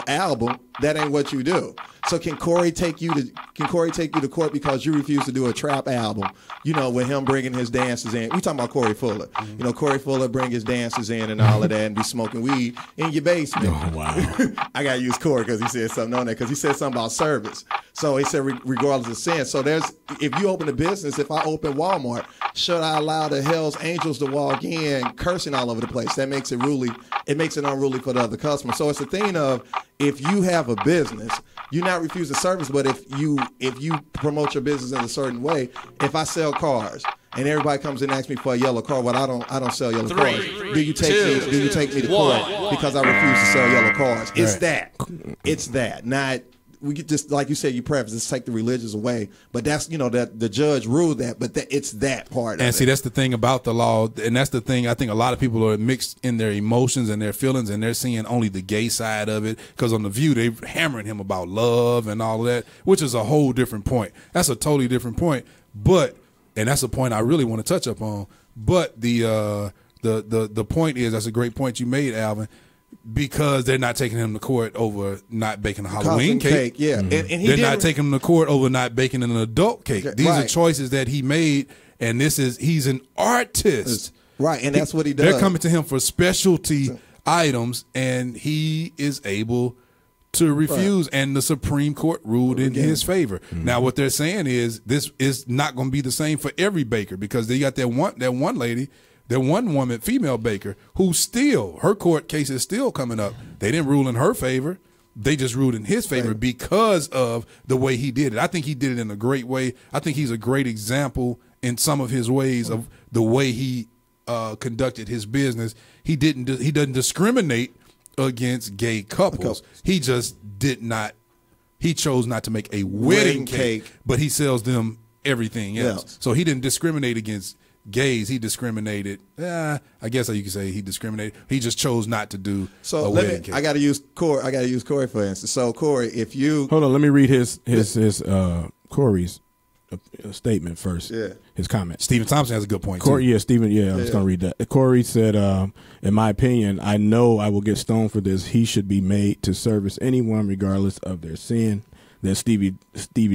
album, that ain't what you do. So can Corey take you to court because you refuse to do a trap album? With him bringing his dancers in. We talking about Corey Fuller. Corey Fuller bring his dancers in and all of that, and be smoking weed in your basement. Oh wow! I gotta use Corey because he said something on there. Because he said something about service. So he said regardless of sin. So if you open a business, if I open Walmart, should I allow the Hell's Angels to walk in cursing all over the place? That makes it unruly for the other customer. So it's a thing of, if you have a business, you not refuse the service, but if you promote your business in a certain way, if I sell cars and everybody comes in and asks me for a yellow car, well, I don't sell yellow cars. Do you take me to court because I refuse to sell yellow cars? It's that. Not we get just like you said, you preface, just take the religious away. But that's that the judge ruled that, but it's that part. And see, that's the thing about the law, and that's the thing. I think a lot of people are mixed in their emotions and their feelings, and they're seeing only the gay side of it. Because on The View, they're hammering him about love and all of that, which is a whole different point. That's a totally different point. And that's a point I really want to touch up on. But the point is, that's a great point you made, Alvin. Because they're not taking him to court over not baking a Halloween cake. Yeah. And they're not taking him to court over not baking an adult cake. These are choices that he made, and he's an artist. Right, and that's what he does. They're coming to him for specialty items, and he is able to refuse, and the Supreme Court ruled in his favor. Now, what they're saying is this is not going to be the same for every baker, because they got that one lady, that one woman, female baker, who still, her court case is still coming up. They didn't rule in her favor. They just ruled in his favor because of the way he did it. I think he did it in a great way. I think he's a great example in some of his ways of the way he conducted his business. He doesn't discriminate against gay couples. He just did not. He chose not to make a wedding cake, but he sells them everything else. Yeah. So he didn't discriminate against gays. He discriminated. I guess you could say he discriminated. He just chose not to do a wedding cake. I got to use Corey for instance. So Corey, if you hold on, let me read his Corey's statement first. Yeah. His comment. Stephen Thompson has a good point. Corey, too. Stephen. I was going to read that. Corey said, "In my opinion, I know I will get stoned for this. He should be made to service anyone regardless of their sin." Then Stevie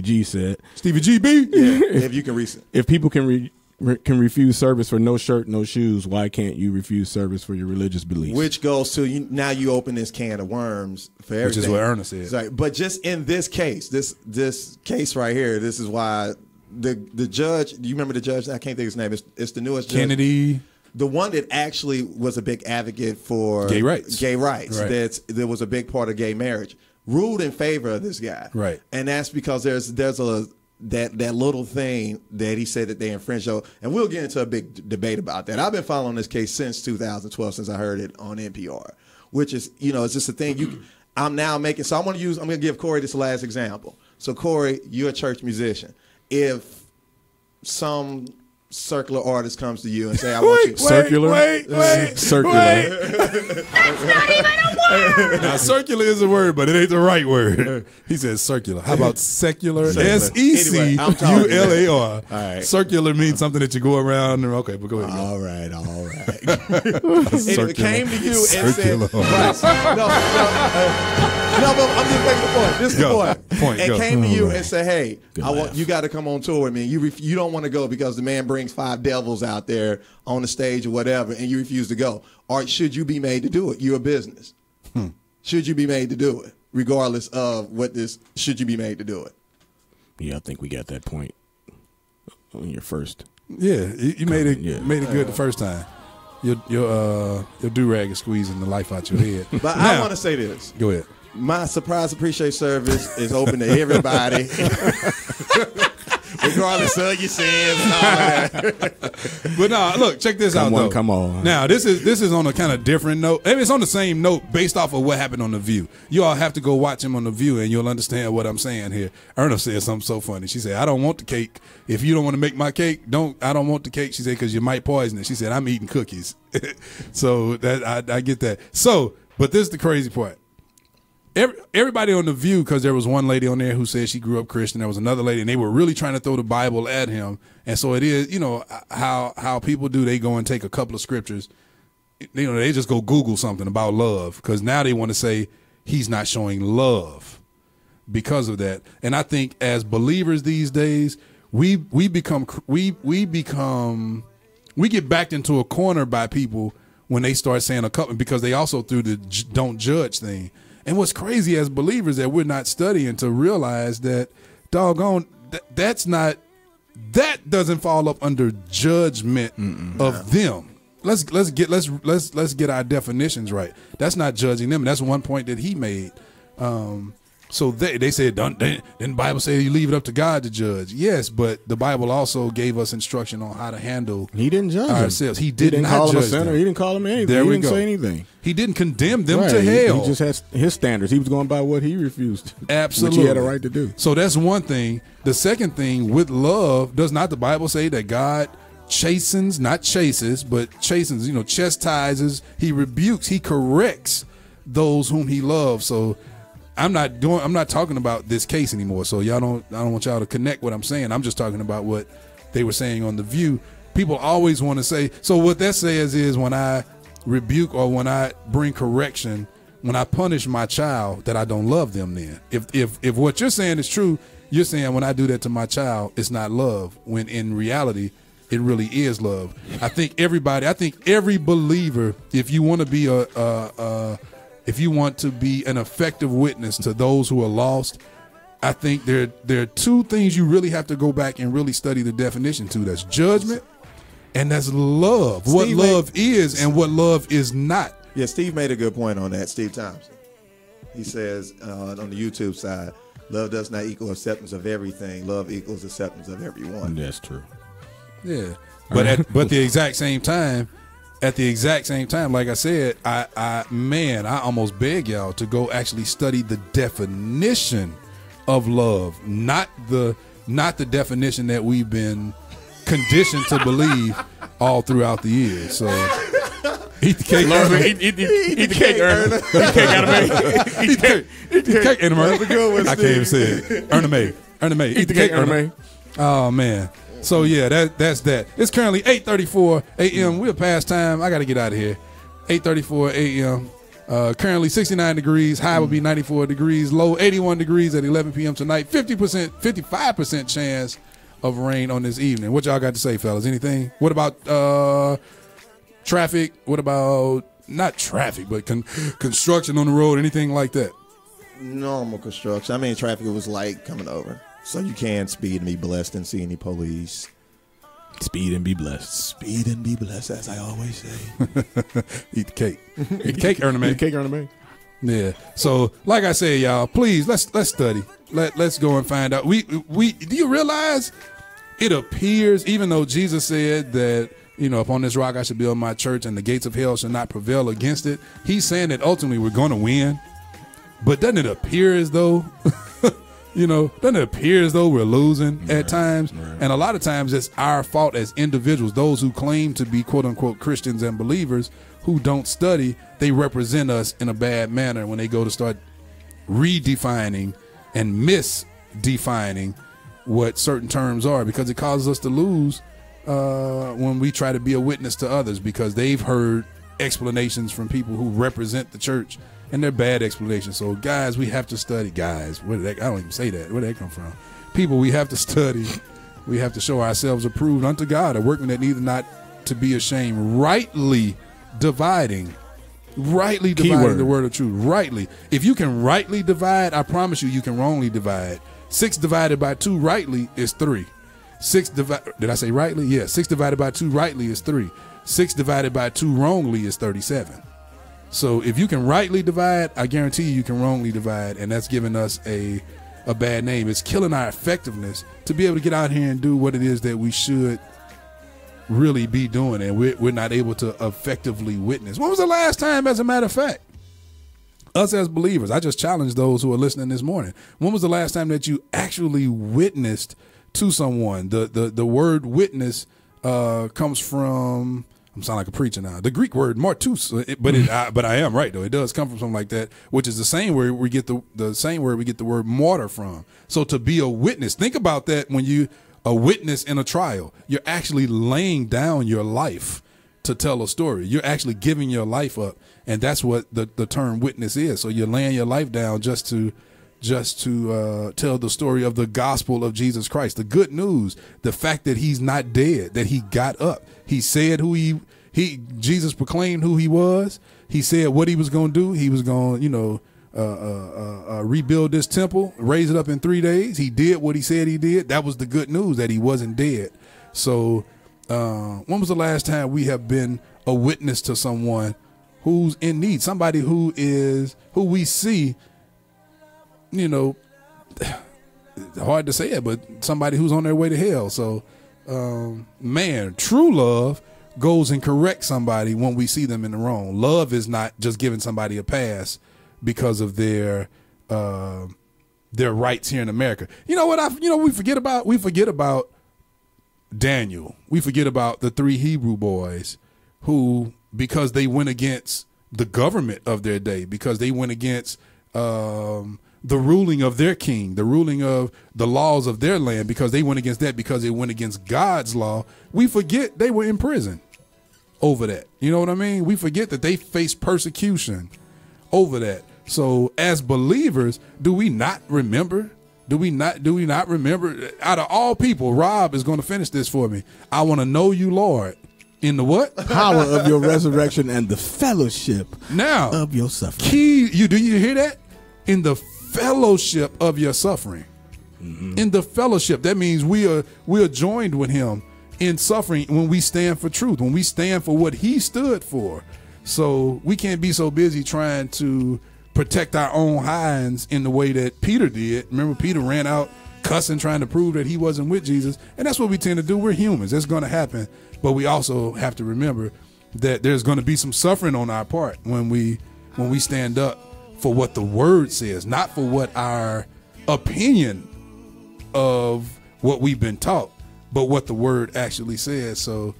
G said, "Stevie GB, if you can if people can refuse service for no shirt, no shoes, why can't you refuse service for your religious beliefs?" Which goes to now you open this can of worms for everything. Which is what Ernest said. Like, but just in this case, this case right here, this is why the judge. Do you remember the judge? I can't think of his name. It's the newest judge. Kennedy. The one that actually was a big advocate for gay rights. Right. There was a big part of gay marriage. Ruled in favor of this guy. Right. And that's because there's that little thing that he said that they infringed on, and we'll get into a big debate about that. I've been following this case since 2012, since I heard it on NPR, which is, it's just a thing I'm now making. So I'm going to give Corey this last example. So Corey, you're a church musician. If some circular artist comes to you and say, I want you circular. Circular. That's not even a word. Now, circular is a word, but it ain't the right word. He says circular. How about secular? SECULAR. All right. Circular means something that you go around. Okay, but go ahead. All right. It came to you and said, no, but I'm just making the point. This is the point. And came to you and said, hey, you got to come on tour with me. You don't want to go because the man brings 5 devils out there on the stage or whatever, and you refuse to go. Or should you be made to do it? You're a business. Should you be made to do it? Regardless of should you be made to do it? Yeah, I think we got that point. on your first. Yeah, you made it good the first time. Your do-rag is squeezing the life out your head. But now, I want to say this. Go ahead. My surprise appreciate service is open to everybody, regardless of your sins and all that. But no, look, check this out, though. Come on. Now, this is on a kind of different note. I mean, it's on the same note based off of what happened on The View. You all have to go watch him on The View, and you'll understand what I'm saying here. Erna said something so funny. She said, I don't want the cake. If you don't want to make my cake, I don't want the cake. She said, because you might poison it. She said, I'm eating cookies. So that I get that. So, but this is the crazy part. Everybody on The View, because there was one lady on there who said she grew up Christian. There was another lady, and they were really trying to throw the Bible at him. And so it is, you know, how people do. They go and take a couple of scriptures. You know, they just go Google something about love, because now they want to say he's not showing love because of that. And I think as believers these days, we get backed into a corner by people when they start saying a couple, because they also threw the don't judge thing. And what's crazy as believers that we're not studying to realize that doggone that doesn't fall up under judgment of them. Let's get our definitions right. That's not judging them. And that's one point that he made. So they said, didn't the Bible say you leave it up to God to judge? Yes, but the Bible also gave us instruction on how to handle. He didn't judge ourselves. Him. He didn't call judge him a sinner. them. He didn't call him anything. There he we didn't go. say anything. He didn't condemn them to hell. He just has his standards. He was going by what he refused. Absolutely. Which he had a right to do. So that's one thing. The second thing, with love, does not the Bible say that God chastens, not chases, but chastens, you know, chastises, he rebukes, he corrects those whom he loves. So I'm not talking about this case anymore. So I don't want y'all to connect what I'm saying. I'm just talking about what they were saying on The View. People always want to say, so what that says is when I rebuke or when I bring correction, when I punish my child, that I don't love them then. If what you're saying is true, you're saying when I do that to my child, it's not love, when in reality, it really is love. I think every believer, if you want to be if you want to be an effective witness to those who are lost, I think there are two things you really have to go back and really study the definition to. That's judgment and that's love. What love is and what love is not. Yeah, Steve made a good point on that. Steve Thompson. He says on the YouTube side, love does not equal acceptance of everything. Love equals acceptance of everyone. That's true. Yeah, but at the exact same time, like I said, I almost beg y'all to go actually study the definition of love, not the definition that we've been conditioned to believe all throughout the years. So eat the cake, eat the cake, Erna. Eat the cake, Erna May. Eat the cake, Erna May. I can't even say it. Erna May. Eat the cake, Erna May. Oh man. So yeah, that's that. It's currently 8:34 a.m. We're past time. I got to get out of here. 8:34 a.m. Currently 69 degrees. High will be 94 degrees. Low 81 degrees at 11 p.m. tonight. 55% chance of rain on this evening. What y'all got to say, fellas? Anything? What about traffic? What about not traffic, but construction on the road? Anything like that? Normal construction. I mean, traffic was light coming over. So you can speed and be blessed and see any police. Speed and be blessed. Speed and be blessed, as I always say. Eat the cake. Eat the cake, Erna May. Eat the cake, Erna May. Yeah. So, like I said, y'all, please let's study. Let's go and find out. We do you realize it appears, even though Jesus said that, you know, upon this rock I should build my church and the gates of hell shall not prevail against it. He's saying that ultimately we're going to win. But doesn't it appear as though doesn't it appear as though we're losing at times? Right. And a lot of times it's our fault as individuals, those who claim to be quote unquote Christians and believers who don't study. They represent us in a bad manner when they go to start redefining and misdefining what certain terms are, because it causes us to lose when we try to be a witness to others, because they've heard explanations from people who represent the church. And they're bad explanations. So, guys, we have to study. Guys, I don't even say that. Where did that come from? People, we have to study. We have to show ourselves approved unto God, a workman that needeth not to be ashamed, rightly dividing the word of truth. Rightly. If you can rightly divide, I promise you can wrongly divide. 6 divided by 2 rightly is 3. Did I say rightly? Yeah. 6 divided by 2 rightly is 3. 6 divided by 2 wrongly is 37. So if you can rightly divide, I guarantee you can wrongly divide, and that's giving us a bad name. It's killing our effectiveness to be able to get out here and do what it is that we should really be doing, and we're not able to effectively witness. When was the last time, as a matter of fact, us as believers, I just challenge those who are listening this morning, when was the last time that you actually witnessed to someone? The word witness comes from, I'm sounding like a preacher now, the Greek word martus, but I am right though. It does come from something like that, which is the same word we get the same word we get the word martyr from. So to be a witness, think about that. When you a witness in a trial, you're actually laying down your life to tell a story. You're actually giving your life up, and that's what the term witness is. So you're laying your life down just to tell the story of the gospel of Jesus Christ, the good news, the fact that he's not dead, that he got up. He said who Jesus proclaimed who he was. He said what he was going to do. He was going to, rebuild this temple, raise it up in 3 days. He did what he said he did. That was the good news, that he wasn't dead. So when was the last time we have been a witness to someone who's in need, somebody who we see, hard to say it, but somebody who's on their way to hell. So, man, true love goes and corrects somebody when we see them in the wrong. Love is not just giving somebody a pass because of their rights here in America. You know what? We forget about Daniel. We forget about the 3 Hebrew boys who, because they went against the government of their day, because they went against the ruling of their king, the ruling of the laws of their land, because they went against that, because they went against God's law, we forget they were in prison over that. You know what I mean? We forget that they faced persecution over that. So as believers, do we not remember? Do we not remember? Out of all people, Rob is going to finish this for me. I want to know you, Lord, in the what? Power of your resurrection and the fellowship now of your suffering. Do you hear that? In the fellowship of your suffering. Mm-hmm. In the fellowship, that means we are joined with him in suffering when we stand for truth, when we stand for what he stood for. So we can't be so busy trying to protect our own hinds in the way that Peter did. Remember, Peter ran out cussing, trying to prove that he wasn't with Jesus. And that's what we tend to do. We're humans. That's going to happen. But we also have to remember that there's going to be some suffering on our part when we stand up for what the word says, not for what our opinion of what we've been taught, but what the word actually says. So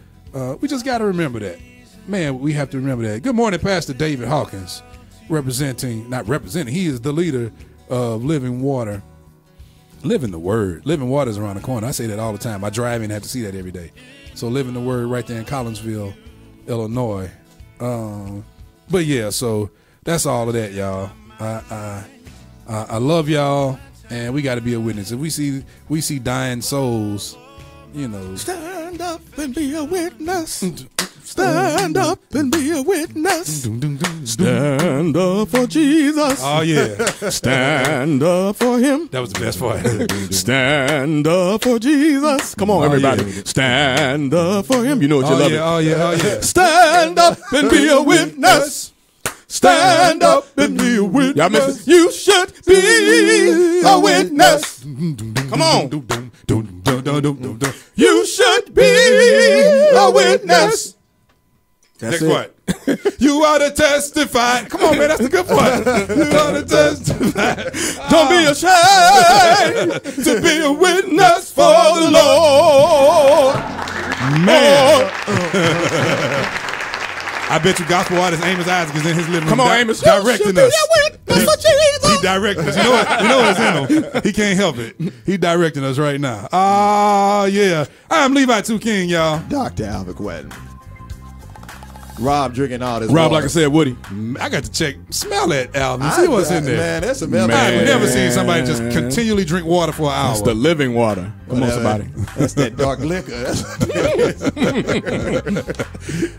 we just got to remember that. Man, we have to remember that. Good morning, Pastor David Hawkins, not representing, he is the leader of Living Water. Living the Word. Living Water is around the corner. I say that all the time. I drive in and have to see that every day. So Living the Word right there in Collinsville, Illinois. But yeah, so that's all of that, y'all. I love y'all, and we got to be a witness. If we see dying souls, stand up and be a witness. Stand up and be a witness. Stand up for Jesus. Oh yeah. Stand up for him. That was the best part. Stand up for Jesus. Come on, everybody. Yeah. Stand up for him. You know what you love it. Oh yeah. Stand up and be a witness. Stand up and be a witness. You should be a witness. Come on. You should be a witness. Next part. You ought to testify. Come on, man, that's the good part. You ought to testify. Don't be ashamed to be a witness for the Lord. Man. I bet you gospel artist Amos Isaac is in his living room. Come on, Amos. Directing us. He directing us. You know what's in him. He can't help it. He directing us right now. Yeah. I'm Levi 2 King, y'all. Dr. Alvin Quadden. Rob drinking all this Rob, water. like I said, Woody. I got to smell that album, see what's in there. Man, that's a man. I've never seen somebody just continually drink water for an hour. That's the living water. Come on, somebody. That's that dark liquor.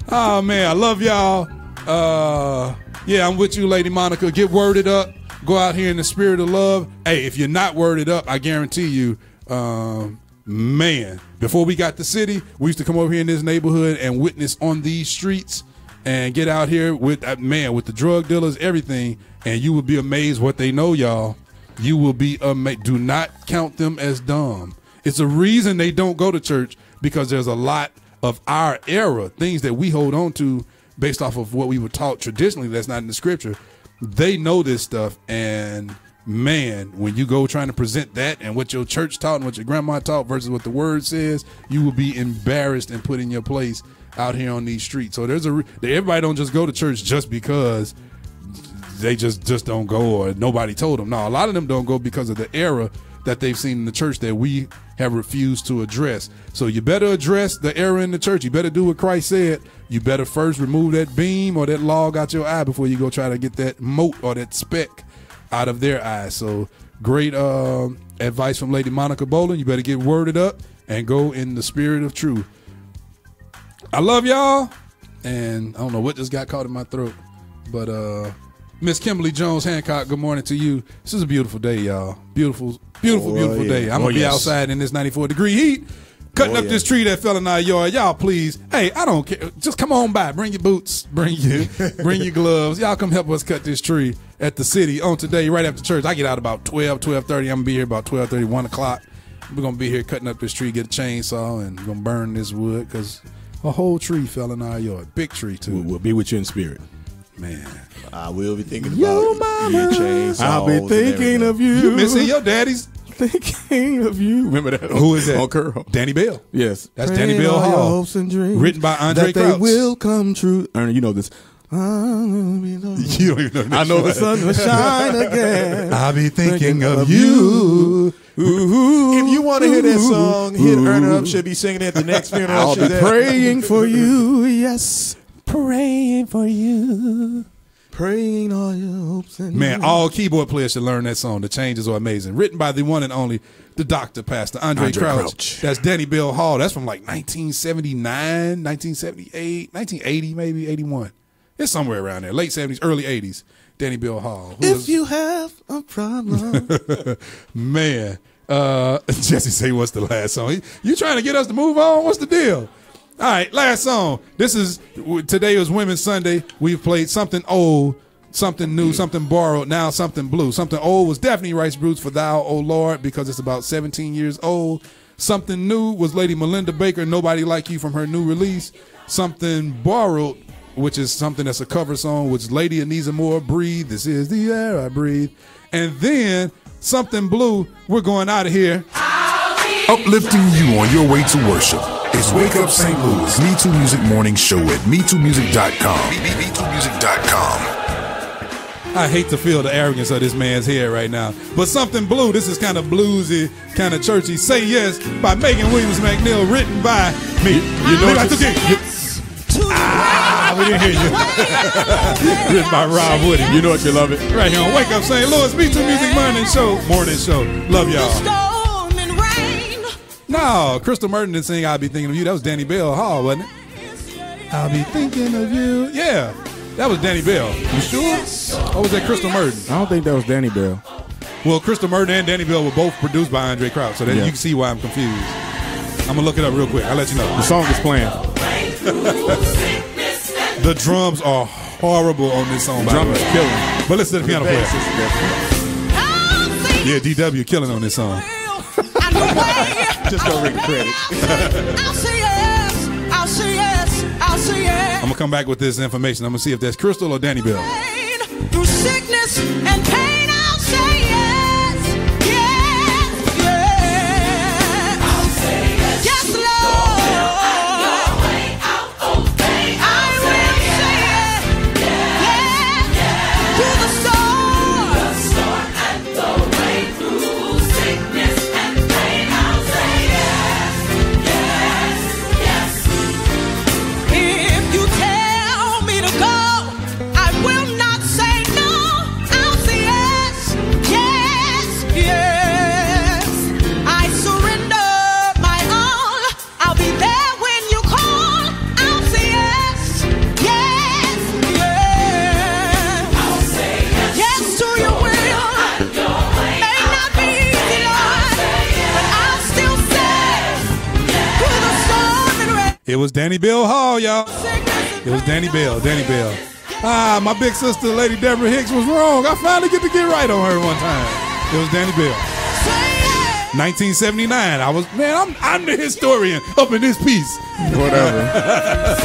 Oh, man, I love y'all. Yeah, I'm with you, Lady Monica. Get worded up. Go out here in the spirit of love. Hey, if you're not worded up, I guarantee you, man, before we got the city, we used to come over here in this neighborhood and witness on these streets and get out here with with the drug dealers, everything, and you would be amazed what they know, y'all. You will be amazed. Do not count them as dumb. It's a reason they don't go to church, because there's a lot of our era, things that we hold on to based off of what we were taught traditionally that's not in the scripture. They know this stuff, and man, when you go trying to present that and what your church taught and what your grandma taught versus what the word says, you will be embarrassed and put in your place out here on these streets. So everybody don't just go to church just because they just don't go or nobody told them. No, a lot of them don't go because of the error that they've seen in the church that we have refused to address. So you better address the error in the church. You better do what Christ said. You better first remove that beam or that log out your eye before you go try to get that mote or that speck out of their eyes. So great advice from Lady Monica Boland. You better get worded up and go in the spirit of truth. I love y'all, and I don't know what just got caught in my throat, but Miss Kimberly Jones Hancock, good morning to you. This is a beautiful day, y'all. Beautiful day. I'm gonna be outside in this 94-degree heat, cutting up this tree that fell in our yard. Y'all, please. Hey, I don't care. Just come on by. Bring your boots. Bring your gloves. Y'all come help us cut this tree at the city on today, right after church. I get out about 12:30. I'm gonna be here about 12:30, 1 o'clock. We're gonna be here cutting up this tree, get a chainsaw, and we're gonna burn this wood because a whole tree fell in our yard. Big tree too. We'll be with you in spirit. Man, I will be thinking about your chainsaws. I'll be thinking of you. You missing your daddy's thinking of you. Remember that? Who is that? On Curl. Danny Bell. Yes. That's Danny Bell Hall. Hopes and dreams written by Andre that Crouch. They will come true. Ernie, you know this. You don't even know this. I know the sun will shine again. I'll be thinking of you. If you want to hear that song, hit Ernie up. She'll be singing at the next funeral. I'll be praying for you. Yes. Praying for you. Praying all your hopes and man, all keyboard players should learn that song. The changes are amazing. Written by the one and only, the Dr. Pastor Andre Crouch. That's Danny Bell Hall. That's from like 1979, 1978, 1980, maybe 81. It's somewhere around there. Late 70s, early 80s. Danny Bell Hall. If you have a problem. Man, Jesse say, what's the last song? You trying to get us to move on? What's the deal? All right, last song. Today was Women's Sunday. We've played something old, something new, something borrowed, now something blue. Something old was definitely Rice Bruce for Thou, O Lord, because it's about 17 years old. Something new was Lady Melinda Baker, Nobody Like You, from her new release. Something borrowed, which is something that's a cover song, which is Lady Anisa Moore, Breathe. This is the air I breathe. And then something blue, we're going out of here. Uplifting you on your way to worship. It's Wake Up St. Louis, MeTooMusic Morning Show at MeTooMusic.com. MeTooMusic.com. I hate to feel the arrogance of this man's head right now. But something blue, this is kind of bluesy, kind of churchy. Say Yes by Megan Williams McNeil, written by me. You know what we didn't hear you. Written by Rob Woody. You know what, you love it. Right here on Wake Up St. Louis, MeTooMusic Morning Show. Love y'all. No, Crystal Merton didn't sing I'll Be Thinking of You. That was Danny Bell Hall, wasn't it? I'll be thinking of you. Yeah, that was Danny Bell. You sure? Or was that Crystal Merton? I don't think that was Danny Bell. Well, Crystal Merton and Danny Bell were both produced by Andre Crouch, so that you can see why I'm confused. I'm going to look it up real quick. I'll let you know. The song is playing. The drums are horrible on this song. The drums is killing. But listen to the piano player. Yeah, DW killing on this song. Just go read the credits. I'll say yes. I'll say yes. I'll say yes. I'm going to come back with this information. I'm going to see if that's Crystal or Danny Bell. Through sickness and pain, I'll say yes. Yes, yes. I'll say yes. Yes, Lord. If you tell me to go, I will not say no. I'll say yes. It was Danny Bell Hall, y'all. It was Danny Bell. Ah, my big sister, Lady Deborah Hicks, was wrong. I finally get to get right on her one time. It was Danny Bell. 1979. I'm the historian up in this piece. Whatever.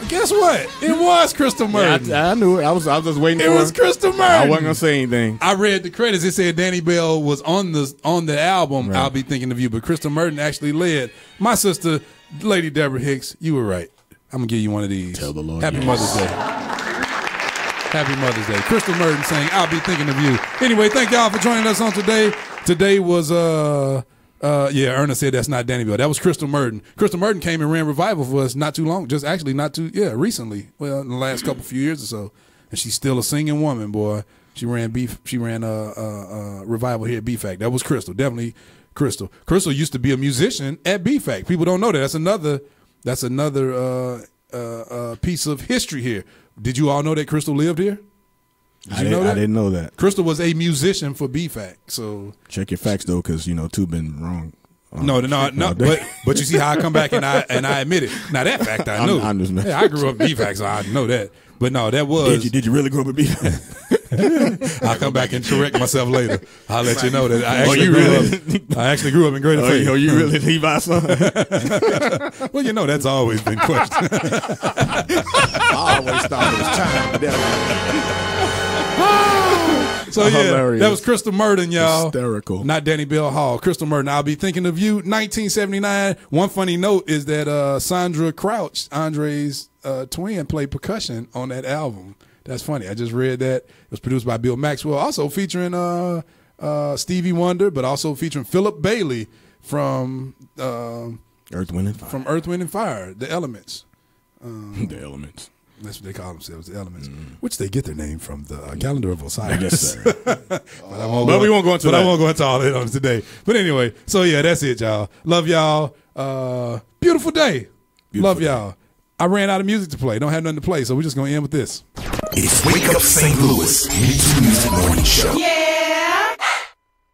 Guess what? It was Crystal Merton. Yeah, I knew it. I was just waiting for it. It was Crystal Merton. I wasn't gonna say anything. I read the credits. It said Danny Bell was on the album. Right. I'll Be Thinking of You, but Crystal Merton actually led. My sister, Lady Deborah Hicks, you were right. I'm gonna give you one of these. Tell the Lord. Happy Mother's Day. Happy Mother's Day. Crystal Merton saying, "I'll be thinking of you." Anyway, thank y'all for joining us on today. Today was Erna said that's not Danny Bell. That was Crystal Merton. Crystal Merton came and ran Revival for us not too long, recently. Well, in the last few years or so. And she's still a singing woman, boy. She ran Revival here at BFAC. That was Crystal, definitely Crystal. Crystal used to be a musician at BFAC. People don't know that. That's another piece of history here. Did you all know that Crystal lived here? I didn't know that. Crystal was a musician for BFAC. So check your facts though, because two been wrong. No. But you see how I come back and I admit it. Now that fact I knew. I grew up in BFAC, so I know that. But no, that was. Did you really grow up in BFAC? I'll come back and correct myself later. I'll let you know that I actually grew up in Greater Faith. You really Levi's son? Well, that's always been questioned. I always thought it was time. So yeah, that was Crystal Merton, y'all. Hysterical. Not Danny Bell Hall. Crystal Merton. I'll Be Thinking of You. 1979. One funny note is that Sandra Crouch, Andre's twin, played percussion on that album. That's funny. I just read that. It was produced by Bill Maxwell, also featuring Stevie Wonder, but also featuring Philip Bailey from Earth, Wind, and Fire. From Earth, Wind, and Fire, The Elements. The Elements. That's what they call themselves, the Elements, which they get their name from the calendar of Osiris. Yes, sir. But we won't go into that. I won't go into all that on today. But anyway, so yeah, that's it, y'all. Love y'all. Beautiful day. Love y'all. I ran out of music to play. Don't have nothing to play, so we're just going to end with this. It's Wake Up St. Louis, MeTooMusic Morning Show. Yeah.